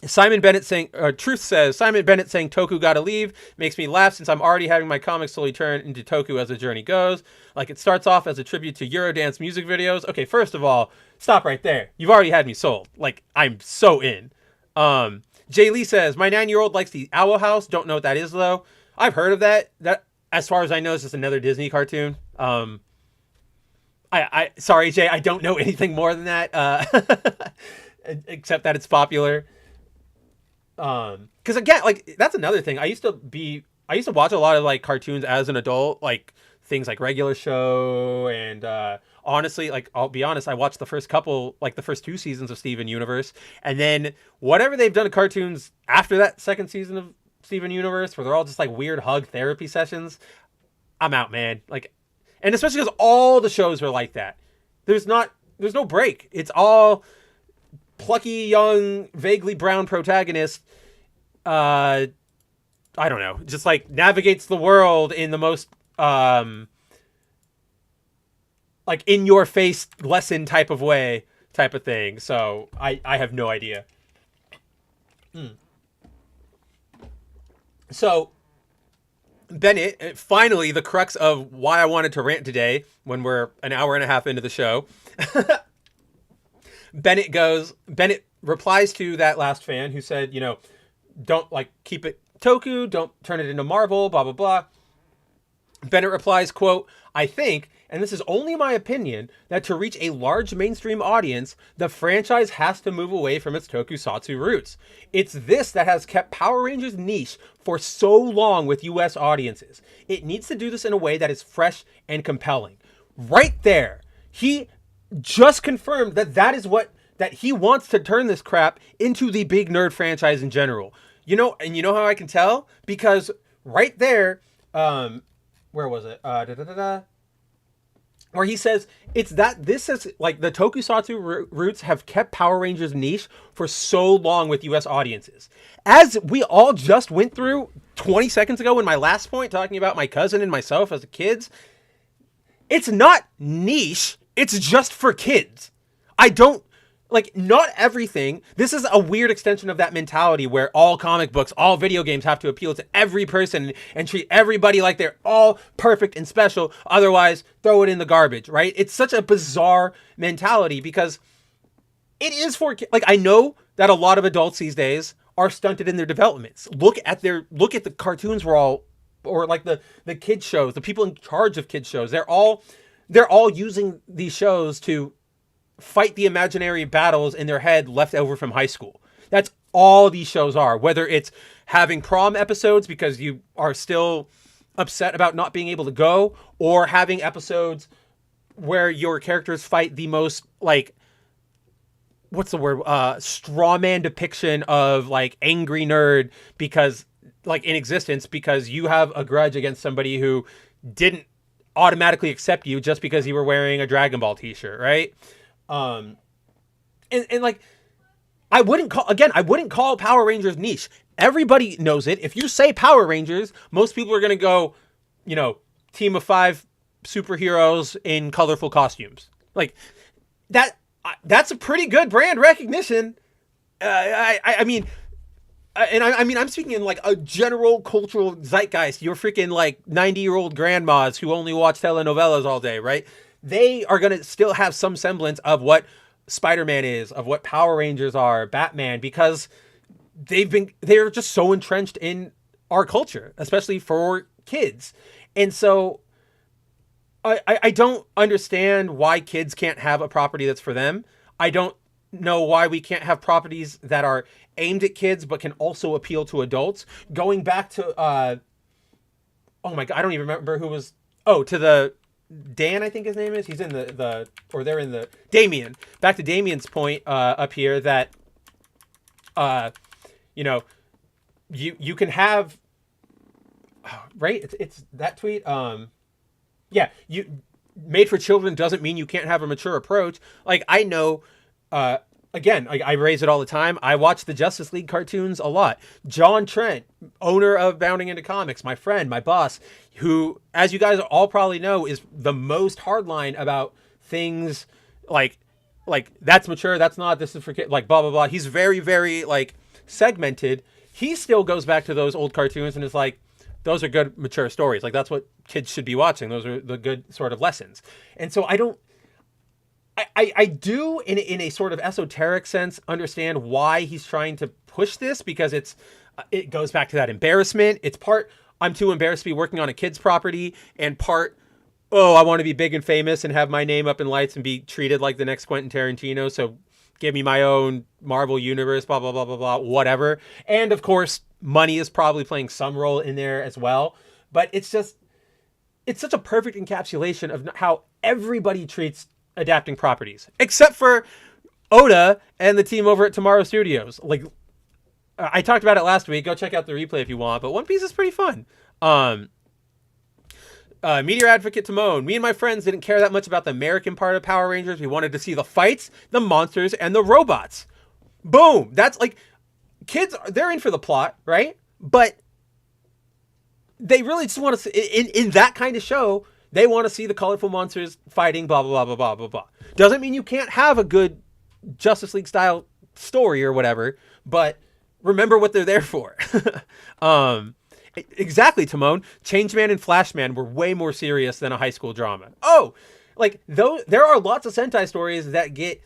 Simon Bennett saying, Truth says, Simon Bennett saying Toku gotta leave makes me laugh since I'm already having my comics slowly turn into Toku as the journey goes. Like, it starts off as a tribute to Eurodance music videos. Okay, first of all, stop right there. You've already had me sold. Like, I'm so in. Jay Lee says, my 9-year-old likes the Owl House. Don't know what that is, though. I've heard of that. That, as far as I know, is just another Disney cartoon. Sorry, Jay, I don't know anything more than that, except that it's popular. Because again, like, that's another thing. I used to watch a lot of, like, cartoons as an adult, like things like Regular Show, and honestly, like, I'll be honest, I watched the first 2 seasons of Steven Universe, and then whatever they've done to cartoons after that second season of Steven Universe, where they're all just like weird hug therapy sessions, I'm out, man. Like, and especially because all the shows are like that. There's no break. It's all plucky, young, vaguely brown protagonist, I don't know, just, like, navigates the world in the most, like, in-your-face lesson type of way, type of thing. So, I have no idea. So, Bennett, finally, the crux of why I wanted to rant today, when we're an hour and a half into the show, Bennett replies to that last fan who said, don't, like, keep it Toku, don't turn it into Marvel, blah, blah, blah. Bennett replies, quote, I think, and this is only my opinion, that to reach a large mainstream audience, the franchise has to move away from its tokusatsu roots. It's this that has kept Power Rangers niche for so long with US audiences. It needs to do this in a way that is fresh and compelling. Right there, he just confirmed that he wants to turn this crap into the big nerd franchise in general. And you know how I can tell? Because right there, where was it? Where he says, it's that this is, like, the tokusatsu roots have kept Power Rangers niche for so long with US audiences. As we all just went through 20 seconds ago in my last point, talking about my cousin and myself as kids, it's not niche, it's just for kids. like not everything. This is a weird extension of that mentality where all comic books, all video games have to appeal to every person and treat everybody like they're all perfect and special. Otherwise, throw it in the garbage, right? It's such a bizarre mentality because it is for kids. Like I know that a lot of adults these days are stunted in their developments. Look at the cartoons we're all, or like the kids shows, the people in charge of kids shows. They're all using these shows to fight the imaginary battles in their head left over from high school. That's all these shows are. Whether it's having prom episodes because you are still upset about not being able to go, or having episodes where your characters fight the most, like, what's the word? Straw man depiction of like angry nerd because like in existence because you have a grudge against somebody who didn't automatically accept you just because you were wearing a Dragon Ball t-shirt, right? And like, I wouldn't call Power Rangers niche. Everybody knows it. If you say Power Rangers, most people are going to go, team of 5 superheroes in colorful costumes. Like that's a pretty good brand recognition. I mean, I'm speaking in like a general cultural zeitgeist. You're freaking like 90-year-old grandmas who only watch telenovelas all day, right? They are going to still have some semblance of what Spider-Man is, of what Power Rangers are, Batman, because they're just so entrenched in our culture, especially for kids. And so I don't understand why kids can't have a property that's for them. I don't know why we can't have properties that are aimed at kids but can also appeal to adults. Going back to oh my god, I don't even remember who was to the Dan, I think his name is. He's in they're in the Damien. Back to Damien's point up here that you can have right. It's that tweet. Yeah, you made for children doesn't mean you can't have a mature approach. Like I know. Again, I raise it all the time. I watch the Justice League cartoons a lot. John Trent, owner of Bounding Into Comics, my friend, my boss, who, as you guys all probably know, is the most hardline about things like that's mature, that's not, this is for kids, like blah, blah, blah. He's very, very like segmented. He still goes back to those old cartoons and is like, those are good, mature stories. Like that's what kids should be watching. Those are the good sort of lessons. And so I do, in a sort of esoteric sense, understand why he's trying to push this, because it goes back to that embarrassment. It's part, I'm too embarrassed to be working on a kid's property, and part, I want to be big and famous and have my name up in lights and be treated like the next Quentin Tarantino, so give me my own Marvel universe, blah, blah, blah, blah, blah, whatever. And of course, money is probably playing some role in there as well. But it's such a perfect encapsulation of how everybody treats adapting properties, except for Oda and the team over at Tomorrow Studios. Like I talked about it last week. Go check out the replay if you want. But One Piece is pretty fun. Meteor Advocate Timon. Me and my friends didn't care that much about the American part of Power Rangers. We wanted to see the fights, the monsters, and the robots. Boom. That's like, kids, they're in for the plot, right? But they really just want to see, in that kind of show, they want to see the colorful monsters fighting, blah, blah, blah, blah, blah, blah. Doesn't mean you can't have a good Justice League style story or whatever, but remember what they're there for. Exactly, Timon. Changeman and Flashman were way more serious than a high school drama. Like, though there are lots of Sentai stories that get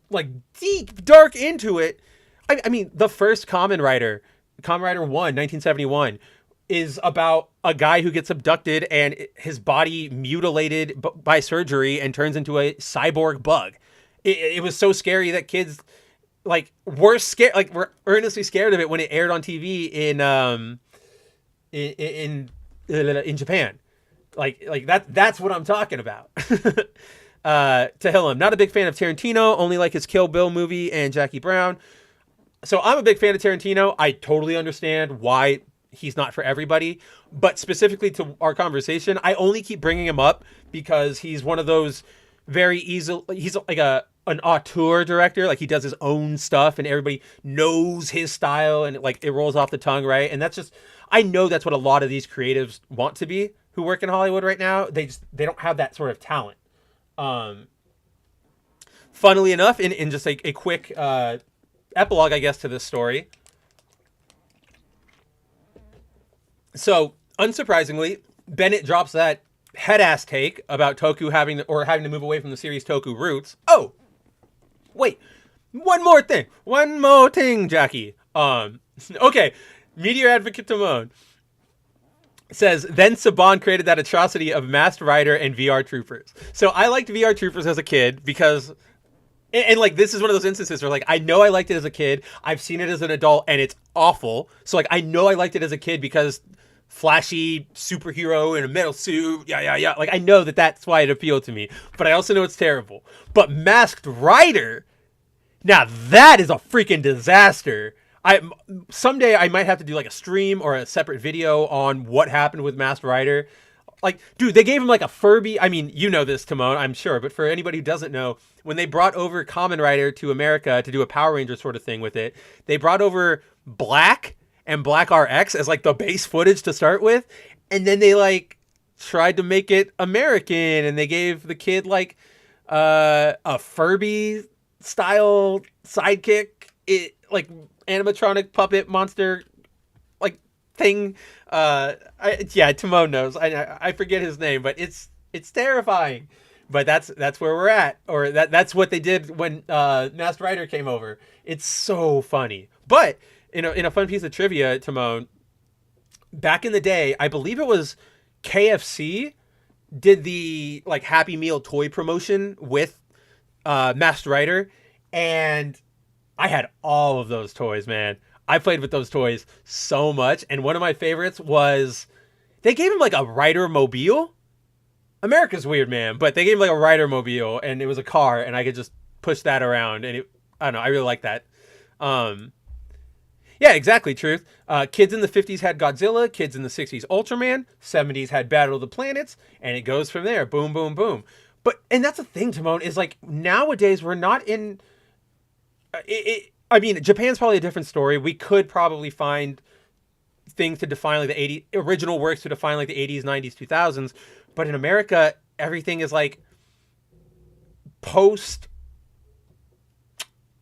like deep, dark into it. I mean, the first Kamen Rider 1, 1971, is about a guy who gets abducted and his body mutilated by surgery and turns into a cyborg bug. It was so scary that kids were scared, were earnestly scared of it when it aired on TV in Japan. Like that's what I'm talking about. Tehillim, not a big fan of Tarantino, only like his Kill Bill movie and Jackie Brown. So I'm a big fan of Tarantino. I totally understand why he's not for everybody, but specifically to our conversation, I only keep bringing him up because he's one of those very easy. He's like an auteur director. Like he does his own stuff and everybody knows his style and it rolls off the tongue. Right. And that's just, I know that's what a lot of these creatives want to be who work in Hollywood right now. They don't have that sort of talent. funnily enough, in just a quick epilogue, I guess, to this story. So, unsurprisingly, Bennet drops that head-ass take about Toku having to move away from the series Toku roots. Oh, wait, one more thing, Jackie. Okay, Meteor Advocate Timon says, then Saban created that atrocity of Masked Rider and VR Troopers. So I liked VR Troopers as a kid because, and like, this is one of those instances where, like, I know I liked it as a kid, I've seen it as an adult, and it's awful. So, like, I know I liked it as a kid because flashy superhero in a metal suit, yeah. Like, I know that's why it appealed to me. But I also know it's terrible. But Masked Rider, now that is a freaking disaster. Someday I might have to do like a stream or a separate video on what happened with Masked Rider. Like, dude, they gave him like a Furby. I mean, you know this, Timon, I'm sure. But for anybody who doesn't know, when they brought over Kamen Rider to America to do a Power Ranger sort of thing with it, they brought over Black and Black RX as like the base footage to start with. And then they like tried to make it American, and they gave the kid like a Furby style sidekick. It like animatronic puppet monster like thing. Timon knows. I forget his name, but it's terrifying. But that's where we're at, or that's what they did when Masked Rider came over. It's so funny. But in a fun piece of trivia, Timon, back in the day, I believe it was KFC did the like Happy Meal toy promotion with Masked Rider, and I had all of those toys, man. I played with those toys so much. And one of my favorites was, they gave him like a Rider Mobile. America's weird, man. But they gave him like a Rider Mobile, and it was a car, and I could just push that around. And I don't know, I really like that. Yeah, exactly, Truth. Kids in the 50s had Godzilla. Kids in the 60s, Ultraman. 70s had Battle of the Planets. And it goes from there. Boom, boom, boom. And that's the thing, Timon, is like nowadays we're not in... I mean, Japan's probably a different story. We could probably find things to define like the original works to define like the 80s, 90s, 2000s. But in America, everything is like post,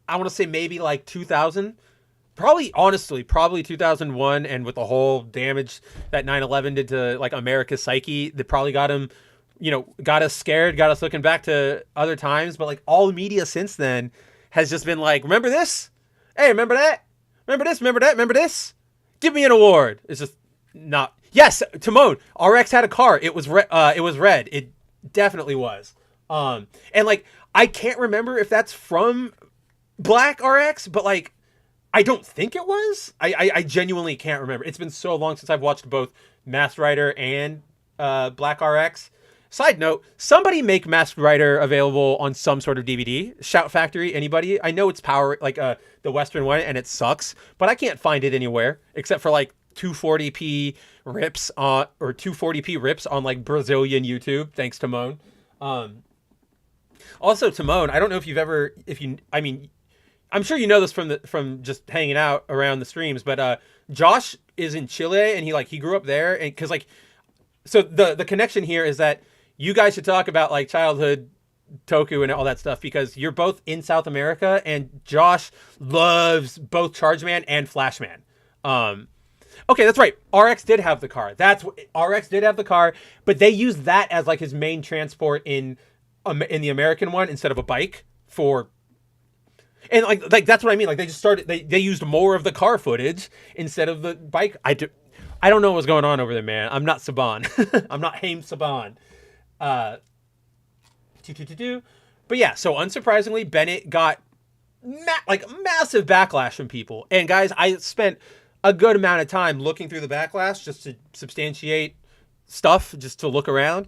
I want to say maybe like 2000. Probably 2001. And with the whole damage that 9/11 did to like America's psyche, that probably got him, got us scared, got us looking back to other times. But like all media since then has just been like, remember this? Hey, remember that? Remember this? Remember that? Remember this? Give me an award. It's just not. Yes, Timon, RX had a car. It was red. It definitely was. And like, I can't remember if that's from Black RX, but like, I don't think it was. I genuinely can't remember. It's been so long since I've watched both Masked Rider and Black RX. Side note, somebody make Masked Rider available on some sort of DVD. Shout Factory, anybody? I know it's the Western one, and it sucks, but I can't find it anywhere except for like 240p rips or 240p rips on like Brazilian YouTube. Thanks, Timon. Also, Timon, I don't know I'm sure you know this from just hanging out around the streams, but Josh is in Chile, and he grew up there, and because like, so the connection here is that you guys should talk about like childhood Toku and all that stuff, because you're both in South America, and Josh loves both Chargeman and Flashman. Okay, that's right. RX did have the car. RX did have the car, but they used that as like his main transport in the American one instead of a bike and like that's what I mean. Like they just started. They used more of the car footage instead of the bike. I don't know what's going on over there, man. I'm not Saban. I'm not Haim Saban. But yeah, so unsurprisingly, Bennet got massive backlash from people. And guys, I spent a good amount of time looking through the backlash just to substantiate stuff, just to look around.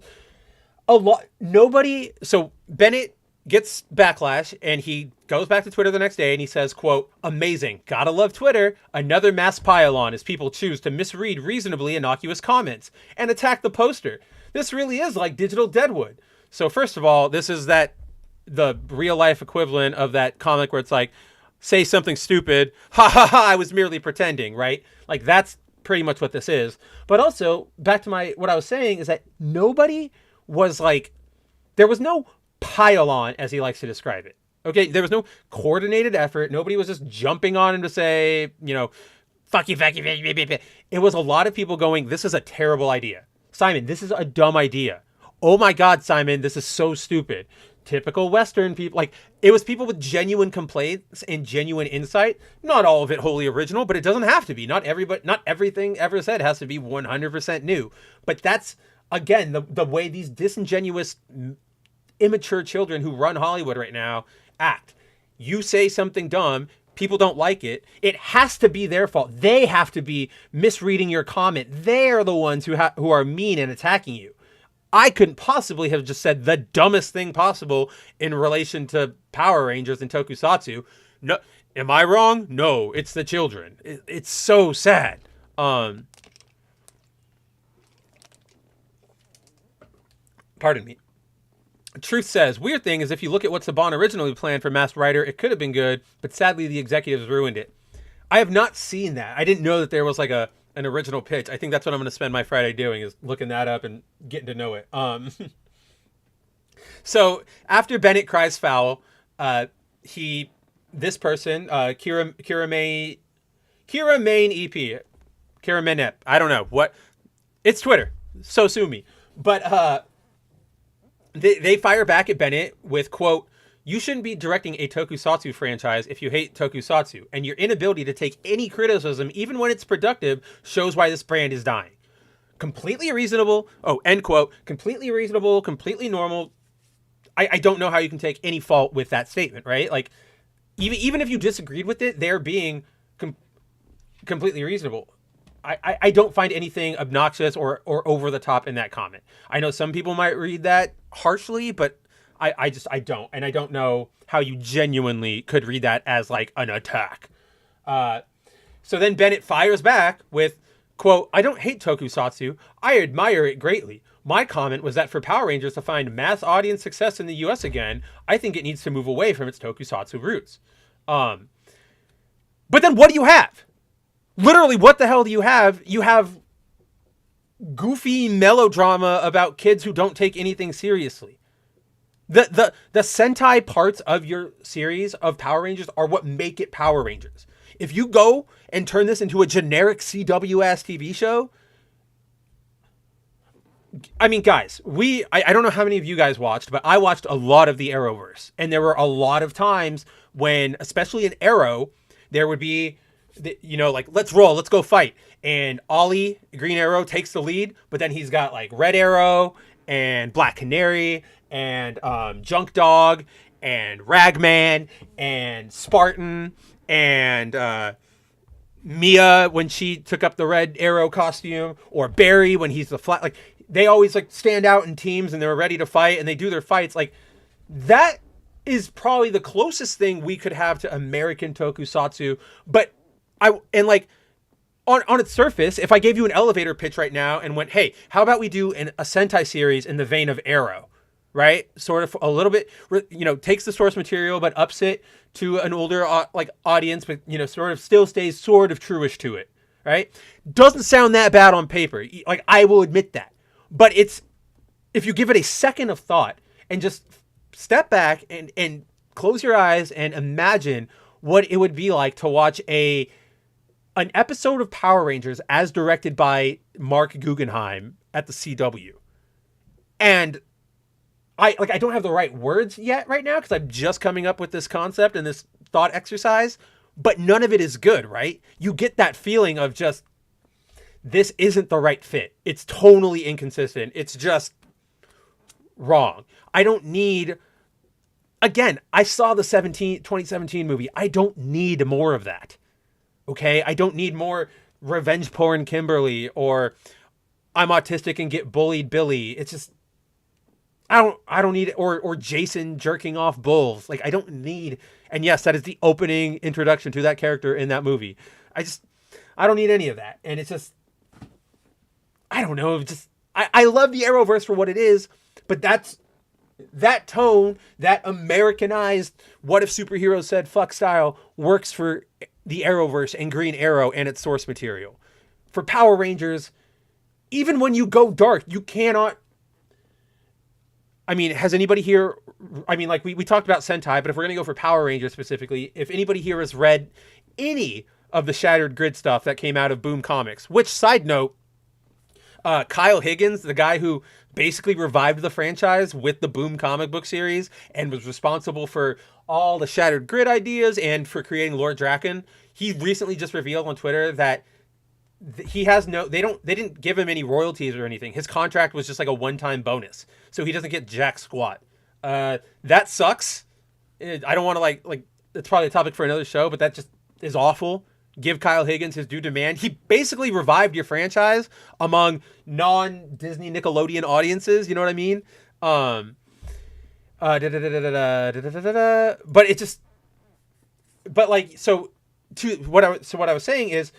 So Bennet gets backlash, and he goes back to Twitter the next day, and he says, quote, "Amazing. Gotta love Twitter. Another mass pile-on as people choose to misread reasonably innocuous comments and attack the poster. This really is like digital Deadwood." So first of all, this is the real life equivalent of that comic where it's like, say something stupid, ha ha ha, I was merely pretending, right? Like that's pretty much what this is. But also, back to what I was saying is that nobody was like, there was no pile on, as he likes to describe it. Okay, there was no coordinated effort. Nobody was just jumping on him to say, fuck you, fuck you, fuck you, fuck you. It was a lot of people going, this is a terrible idea. Simon, this is a dumb idea. Oh my God, Simon, this is so stupid. Typical Western people. Like, it was people with genuine complaints and genuine insight. Not all of it wholly original, but it doesn't have to be. Not everything ever said has to be 100% new. But that's, again, the way these disingenuous, immature children who run Hollywood right now act. You say something dumb, people don't like it. It has to be their fault. They have to be misreading your comment. They're the ones who are mean and attacking you. I couldn't possibly have just said the dumbest thing possible in relation to Power Rangers and tokusatsu. No, am I wrong? No, it's the children. It's so sad. Pardon me. Truth says, weird thing is if you look at what Saban originally planned for Masked Rider, it could have been good, but sadly the executives ruined it. I have not seen that. I didn't know that there was like an original pitch. I think that's what I'm going to spend my Friday doing, is looking that up and getting to know it. So after Bennet cries foul, this person, Kira Main EP, Kira Menep, I don't know what, it's Twitter, so sue me. But they fire back at Bennet with, quote, "You shouldn't be directing a tokusatsu franchise if you hate tokusatsu, and your inability to take any criticism, even when it's productive, shows why this brand is dying." Completely reasonable. Oh, end quote. Completely reasonable, completely normal. I don't know how you can take any fault with that statement, right? Like, even if you disagreed with it, they're being completely reasonable. I don't find anything obnoxious or over the top in that comment. I know some people might read that harshly, but I don't. And I don't know how you genuinely could read that as like an attack. So then Bennet fires back with, quote, "I don't hate tokusatsu. I admire it greatly. My comment was that for Power Rangers to find mass audience success in the US again, I think it needs to move away from its tokusatsu roots." But then what do you have? Literally, what the hell do you have? You have goofy melodrama about kids who don't take anything seriously. The Sentai parts of your series of Power Rangers are what make it Power Rangers. If you go and turn this into a generic CW-ass TV show, I mean, guys, I don't know how many of you guys watched, but I watched a lot of the Arrowverse. And there were a lot of times when, especially in Arrow, there would be, like, let's roll, let's go fight. And Ollie, Green Arrow, takes the lead, but then he's got like Red Arrow and Black Canary and Junk Dog and Ragman and Spartan and Mia when she took up the Red Arrow costume, or Barry when he's the flat. Like, they always like stand out in teams and they're ready to fight and they do their fights. Like, that is probably the closest thing we could have to American tokusatsu. But on its surface, if I gave you an elevator pitch right now and went, hey, how about we do a Sentai series in the vein of Arrow, right? Sort of a little bit, takes the source material, but ups it to an older audience, but, sort of still stays sort of truish to it, right? Doesn't sound that bad on paper. Like, I will admit that. But if you give it a second of thought and just step back and close your eyes and imagine what it would be like to watch an episode of Power Rangers as directed by Mark Guggenheim at the CW. And I don't have the right words yet right now because I'm just coming up with this concept and this thought exercise, but none of it is good, right? You get that feeling of just, this isn't the right fit. It's tonally inconsistent. It's just wrong. I don't need, again, I saw the 2017 movie. I don't need more of that. Okay? I don't need more revenge porn Kimberly or I'm autistic and get bullied Billy. It's just, I don't need it. Or Jason jerking off bulls. Like, I don't need, and yes, that is the opening introduction to that character in that movie. I don't need any of that. And it's just, I don't know. I love the Arrowverse for what it is, but that tone, that Americanized, what if superheroes said fuck style works for the Arrowverse and Green Arrow and its source material. For Power Rangers, even when you go dark, you cannot. I mean, has anybody here I mean, like we talked about Sentai, but if we're gonna go for Power Rangers specifically, if anybody here has read any of the Shattered Grid stuff that came out of Boom Comics, which, side note, Kyle Higgins, the guy who basically revived the franchise with the Boom comic book series and was responsible for all the Shattered Grid ideas and for creating Lord Draken, he recently just revealed on Twitter that he has they didn't give him any royalties or anything. His contract was just like a one-time bonus, so he doesn't get jack squat. That sucks. I don't want to like it's probably a topic for another show, but that just is awful. Give Kyle Higgins his due demand. He basically revived your franchise among non-Disney Nickelodeon audiences. You know what I mean? But it just, but like, so what I was saying is,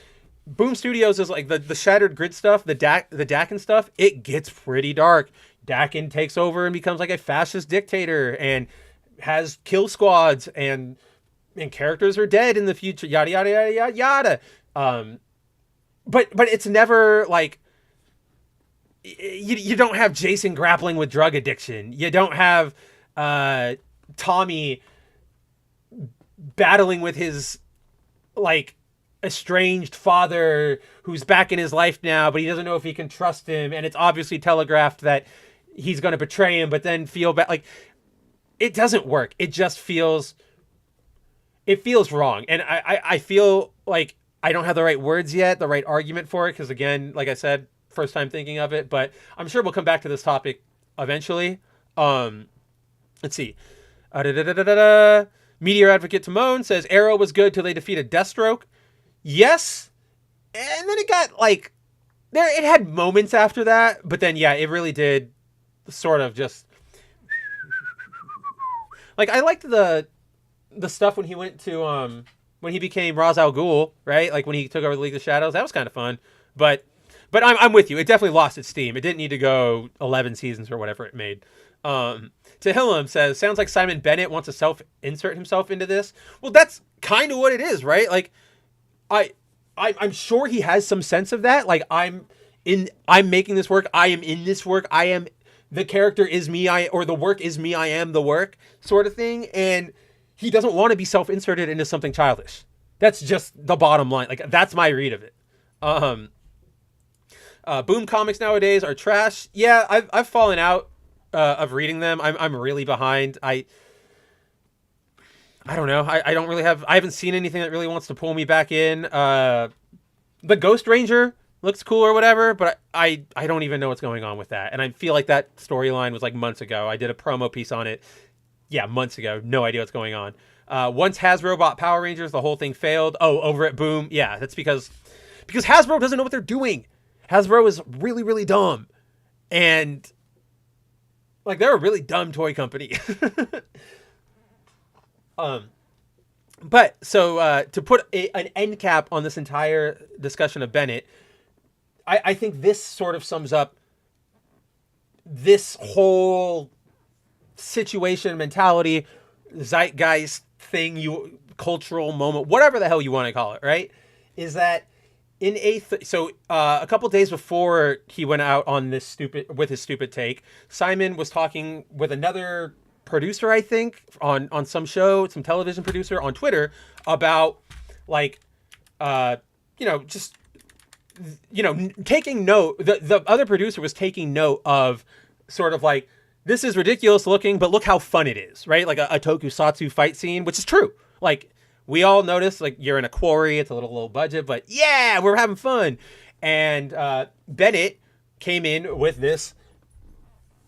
Boom Studios is like the Shattered Grid stuff, the Dakin stuff. It gets pretty dark. Dakin takes over and becomes like a fascist dictator and has kill squads and characters are dead in the future, yada yada yada yada yada. But it's never like you don't have Jason grappling with drug addiction. You don't have Tommy battling with his like estranged father who's back in his life now, but he doesn't know if he can trust him, and it's obviously telegraphed that he's going to betray him, but then feel bad. Like, it doesn't work. It just feels wrong. And I feel like I don't have the right words yet, the right argument for it, because again, like I said, first time thinking of it, but I'm sure we'll come back to this topic eventually. Let's see. Meteor Advocate Timon says Arrow was good till they defeated Deathstroke. Yes. And then it got like, it had moments after that, but then yeah, it really did sort of just like, I liked the stuff when he went to when he became Ra's al Ghul, right? Like when he took over the League of Shadows, that was kind of fun. But I'm with you. It definitely lost its steam. It didn't need to go 11 seasons or whatever it made. Tehillim says, sounds like Simon Bennet wants to self-insert himself into this. Well, that's kind of what it is, right? Like, I'm sure he has some sense of that. Like, I'm making this work. I am in this work. The character is me. Or the work is me. I am the work, sort of thing. And he doesn't want to be self-inserted into something childish. That's just the bottom line. Like, that's my read of it. Boom comics nowadays are trash. Yeah, I've fallen out of reading them. I'm really behind. I don't know. I don't really have. I haven't seen anything that really wants to pull me back in. The Ghost Ranger looks cool or whatever, but I don't even know what's going on with that. And I feel like that storyline was like months ago. I did a promo piece on it. Yeah, months ago. No idea what's going on. Once Hasbro bought Power Rangers, the whole thing failed. Oh, over at Boom. Yeah, that's because Hasbro doesn't know what they're doing. Hasbro is really, really dumb. And like, they're a really dumb toy company. But so to put an end cap on this entire discussion of Bennet, I think this sort of sums up this whole situation, mentality, zeitgeist thing, cultural moment, whatever the hell you want to call it, right? Is that in a couple days before he went out on his stupid take, Simon was talking with another producer, I think, on some show, some television producer on Twitter about like, taking note. The other producer was taking note of sort of like, this is ridiculous looking, but look how fun it is, right? Like a tokusatsu fight scene, which is true. Like, we all notice, like, you're in a quarry, it's a little low budget, but yeah, we're having fun. And Bennet came in with this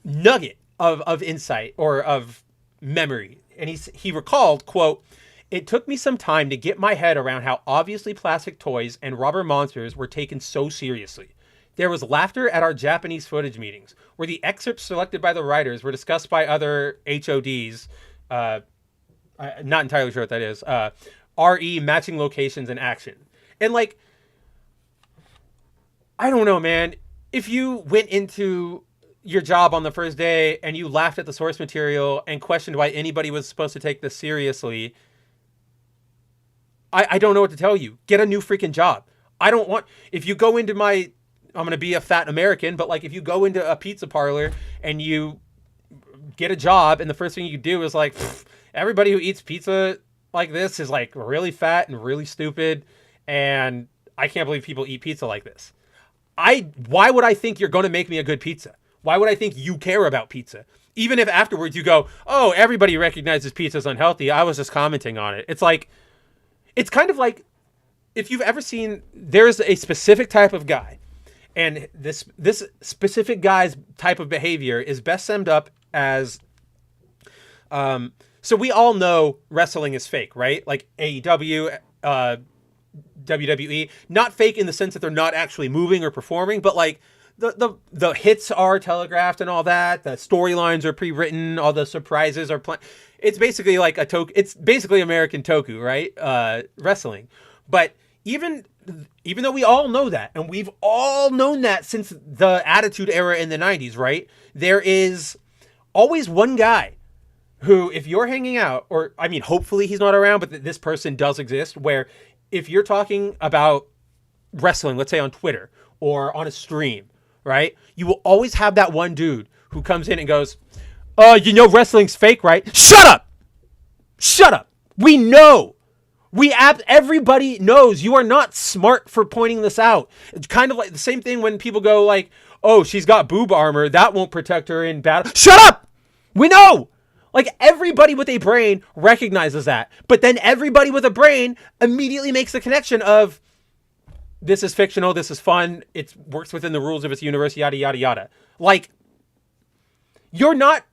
nugget of insight or of memory. And he recalled, quote, "It took me some time to get my head around how obviously plastic toys and rubber monsters were taken so seriously. There was laughter at our Japanese footage meetings, where the excerpts selected by the writers were discussed by other HODs, I'm not entirely sure what that is, RE matching locations and action." And like, I don't know, man. If you went into your job on the first day and you laughed at the source material and questioned why anybody was supposed to take this seriously, I don't know what to tell you. Get a new freaking job. If you go into I'm going to be a fat American, but like, if you go into a pizza parlor and you get a job, and the first thing you do is like, everybody who eats pizza like this is like really fat and really stupid, and I can't believe people eat pizza like this. Why would I think you're going to make me a good pizza? Why would I think you care about pizza? Even if afterwards you go, oh, everybody recognizes pizza's unhealthy. I was just commenting on it. It's like, it's kind of like, if you've ever seen, there's a specific type of guy, and this specific guy's type of behavior is best summed up as, so we all know wrestling is fake, right? Like AEW, WWE, not fake in the sense that they're not actually moving or performing, but like the hits are telegraphed and all that. The storylines are pre-written. All the surprises are planned. It's basically like it's basically American Toku, right? Wrestling. But even though we all know that, and we've all known that since the Attitude Era in the 90s, right? There is always one guy who, if you're hanging out, or I mean, hopefully he's not around, but this person does exist, where if you're talking about wrestling, let's say on Twitter or on a stream, right? You will always have that one dude who comes in and goes, wrestling's fake, right? Shut up! Shut up! We know! Everybody knows. You are not smart for pointing this out. It's kind of like the same thing when people go like, oh, she's got boob armor. That won't protect her in battle. Shut up! We know! Like, everybody with a brain recognizes that. But then everybody with a brain immediately makes the connection of, this is fictional, this is fun, it works within the rules of its universe, yada, yada, yada. Like, you're not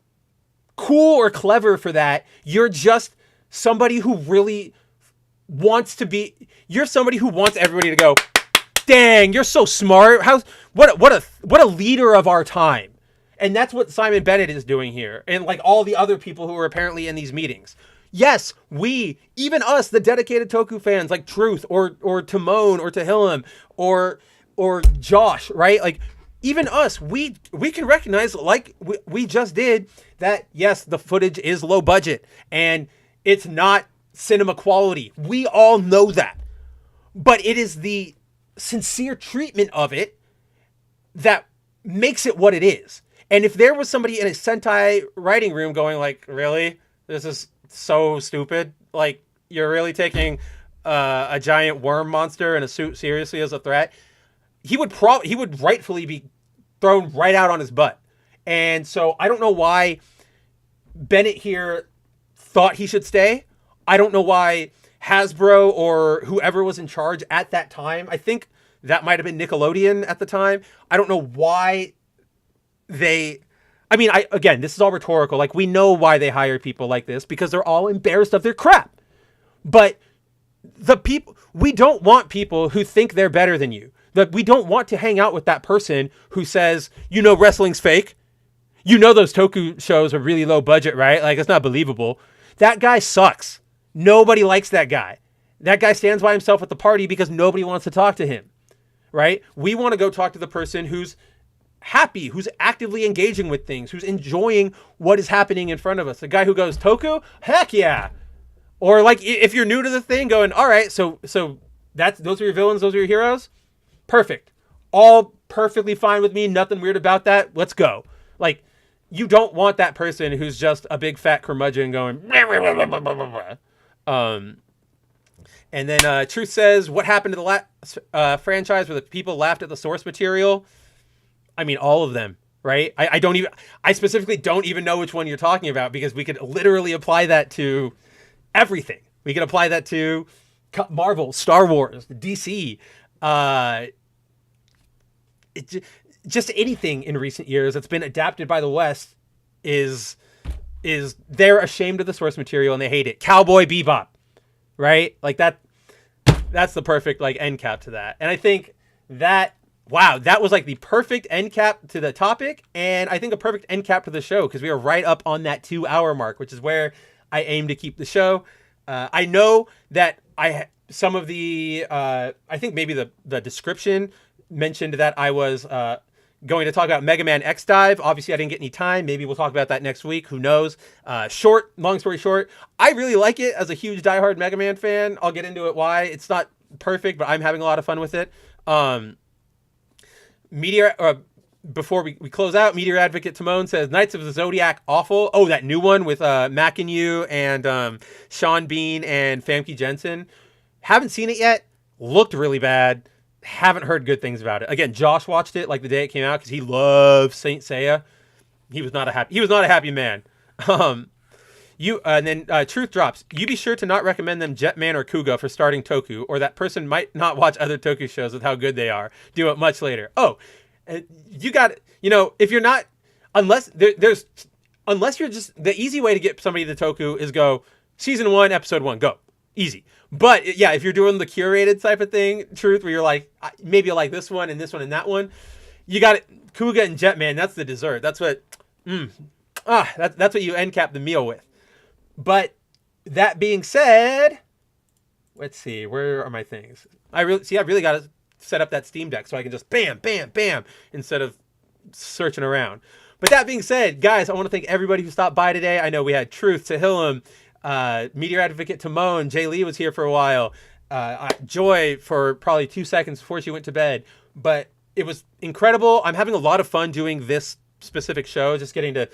cool or clever for that. You're just somebody who really wants to be... You're somebody who wants everybody to go, dang, you're so smart. What a leader of our time. And that's what Simon Bennet is doing here. And like all the other people who are apparently in these meetings. Yes, even us, the dedicated Toku fans, like Truth or Timon or Tehillim or Josh, right? Like, even us, we can recognize, like we just did, that yes, the footage is low budget and it's not cinema quality. We all know that. But it is the sincere treatment of it that makes it what it is. And if there was somebody in a Sentai writing room going like, really? This is so stupid. Like, you're really taking a giant worm monster in a suit seriously as a threat. He would rightfully be thrown right out on his butt. And so I don't know why Bennet here thought he should stay. I don't know why Hasbro or whoever was in charge at that time. I think that might have been Nickelodeon at the time. I don't know why again, this is all rhetorical. Like, we know why they hire people like this, because they're all embarrassed of their crap. But we don't want people who think they're better than you. We don't want to hang out with that person who says, wrestling's fake. Those Toku shows are really low budget, right? Like, it's not believable. That guy sucks. Nobody likes that guy. That guy stands by himself at the party because nobody wants to talk to him, right? We want to go talk to the person who's happy, who's actively engaging with things, who's enjoying what is happening in front of us. The guy who goes, Toku? Heck yeah. Or like, if you're new to the thing, going, all right, so those are your villains, those are your heroes? Perfect. All perfectly fine with me, nothing weird about that. Let's go. Like, you don't want that person who's just a big fat curmudgeon going, and then Truth says, what happened to the last franchise where the people laughed at the source material? I mean, all of them, right? I specifically don't even know which one you're talking about, because we could literally apply that to everything. We could apply that to Marvel, Star Wars, DC, just anything in recent years that's been adapted by the West is they're ashamed of the source material and they hate it. Cowboy Bebop, right? Like that's the perfect like end cap to that. And I think that, wow, that was like the perfect end cap to the topic, and I think a perfect end cap to the show, because we are right up on that 2-hour mark, which is where I aim to keep the show. I know that some of the I think maybe the description mentioned that I was going to talk about Mega Man X Dive. Obviously, I didn't get any time. Maybe we'll talk about that next week. Who knows? Long story short, I really like it as a huge diehard Mega Man fan. I'll get into it why. It's not perfect, but I'm having a lot of fun with it. before we close out, Meteor Advocate Timon says Knights of the Zodiac awful. Oh, that new one with McIntyre and Sean Bean and Famke Jensen. Haven't seen it yet. Looked really bad. Haven't heard good things about it. Again, Josh watched it like the day it came out because he loves Saint Seiya. He was not a happy man. And then Truth drops. You be sure to not recommend them Jetman or Kuga for starting Toku, or that person might not watch other Toku shows with how good they are. Do it much later. Oh, you got, if you're not, unless you're just, the easy way to get somebody to Toku is go season 1, episode 1, go. Easy. But yeah, if you're doing the curated type of thing, Truth, where you're like, maybe you like this one and this one and that one, you got it. Kuga and Jetman, that's the dessert. That's what, that's what you end cap the meal with. But that being said, let's see, where are my things? I really got to set up that Steam Deck so I can just bam, bam, bam, instead of searching around. But that being said, guys, I want to thank everybody who stopped by today. I know we had Truth, Sahilum, Meteor Advocate Timon, Jay Lee was here for a while, Joy for probably 2 seconds before she went to bed. But it was incredible. I'm having a lot of fun doing this specific show, just getting to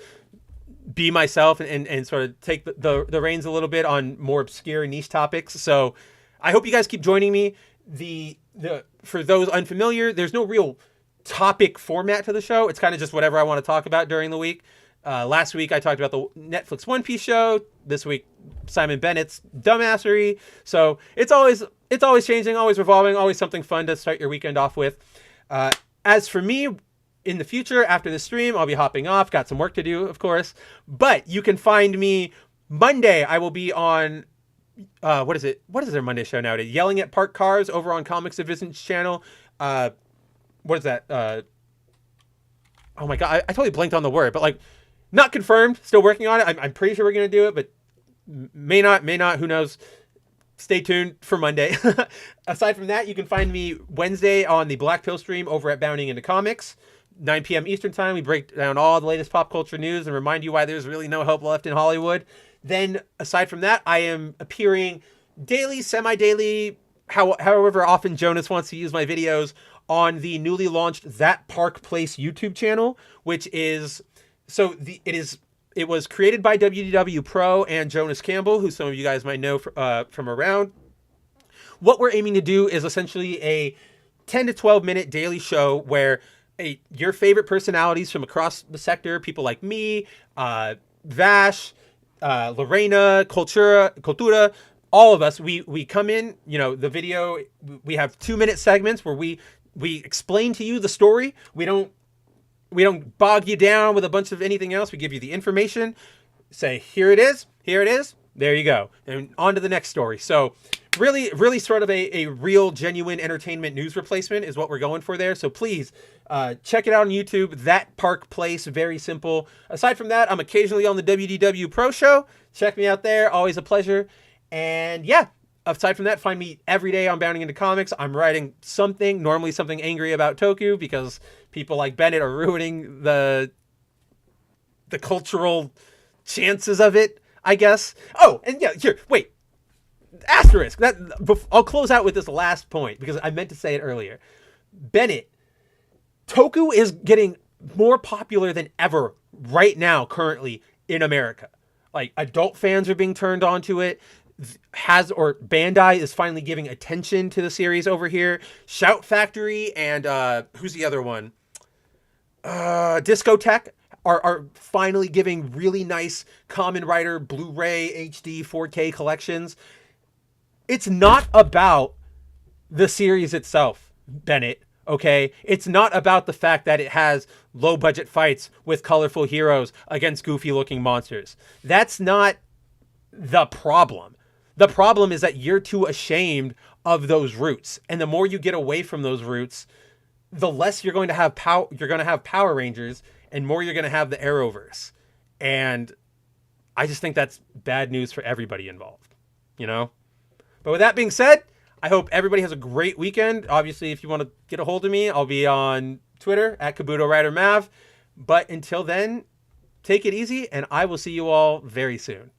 be myself and sort of take the reins a little bit on more obscure niche topics. So I hope you guys keep joining me. For those unfamiliar, there's no real topic format to the show. It's kind of just whatever I want to talk about during the week. Last week I talked about the Netflix One Piece show. This week, Simon Bennett's dumbassery. So it's always changing, always revolving, always something fun to start your weekend off with. As for me, in the future, after the stream, I'll be hopping off. Got some work to do, of course. But you can find me Monday. I will be on, what is it? What is their Monday show nowadays? Yelling at Parked Cars over on Comics Division's channel. What is that? Oh my God, I totally blanked on the word. But like, not confirmed. Still working on it. I'm pretty sure we're going to do it, but may not. Who knows? Stay tuned for Monday. Aside from that, you can find me Wednesday on the Black Pill stream over at Bounding Into Comics. 9 p.m. Eastern time. We break down all the latest pop culture news and remind you why there's really no hope left in Hollywood. Then, aside from that, I am appearing daily, semi-daily, however often Jonas wants to use my videos, on the newly launched That Park Place YouTube channel, which is, it was created by WDW Pro and Jonas Campbell, who some of you guys might know from around. What we're aiming to do is essentially a 10 to 12 minute daily show where your favorite personalities from across the sector, people like me, Vash, Lorena, Cultura, all of us, we come in, the video, we have 2-minute segments where we explain to you the story. We don't bog you down with a bunch of anything else. We give you the information, say, here it is, there you go, and on to the next story. So really, really sort of a real, genuine entertainment news replacement is what we're going for there. So please check it out on YouTube, That Park Place, very simple. Aside from that, I'm occasionally on the WDW Pro Show. Check me out there, always a pleasure. And yeah, aside from that, find me every day on Bounding Into Comics. I'm writing normally something angry about Toku, because people like Bennet are ruining the cultural chances of it, I guess. Oh, and yeah, here, wait. Asterisk. I'll close out with this last point, because I meant to say it earlier. Bennet, Toku is getting more popular than ever right now, currently, in America. Like, adult fans are being turned on to it. Bandai is finally giving attention to the series over here. Shout Factory and who's the other one? Discotech are finally giving really nice Kamen Rider Blu-ray HD 4K collections. It's not about the series itself, Bennet, okay? It's not about the fact that it has low-budget fights with colorful heroes against goofy-looking monsters. That's not the problem. The problem is that you're too ashamed of those roots. And the more you get away from those roots, the less you're going to have Power Rangers, and more you're going to have the Arrowverse. And I just think that's bad news for everybody involved, But with that being said, I hope everybody has a great weekend. Obviously, if you want to get a hold of me, I'll be on Twitter at Kabuto Rider Mav. But until then, take it easy, and I will see you all very soon.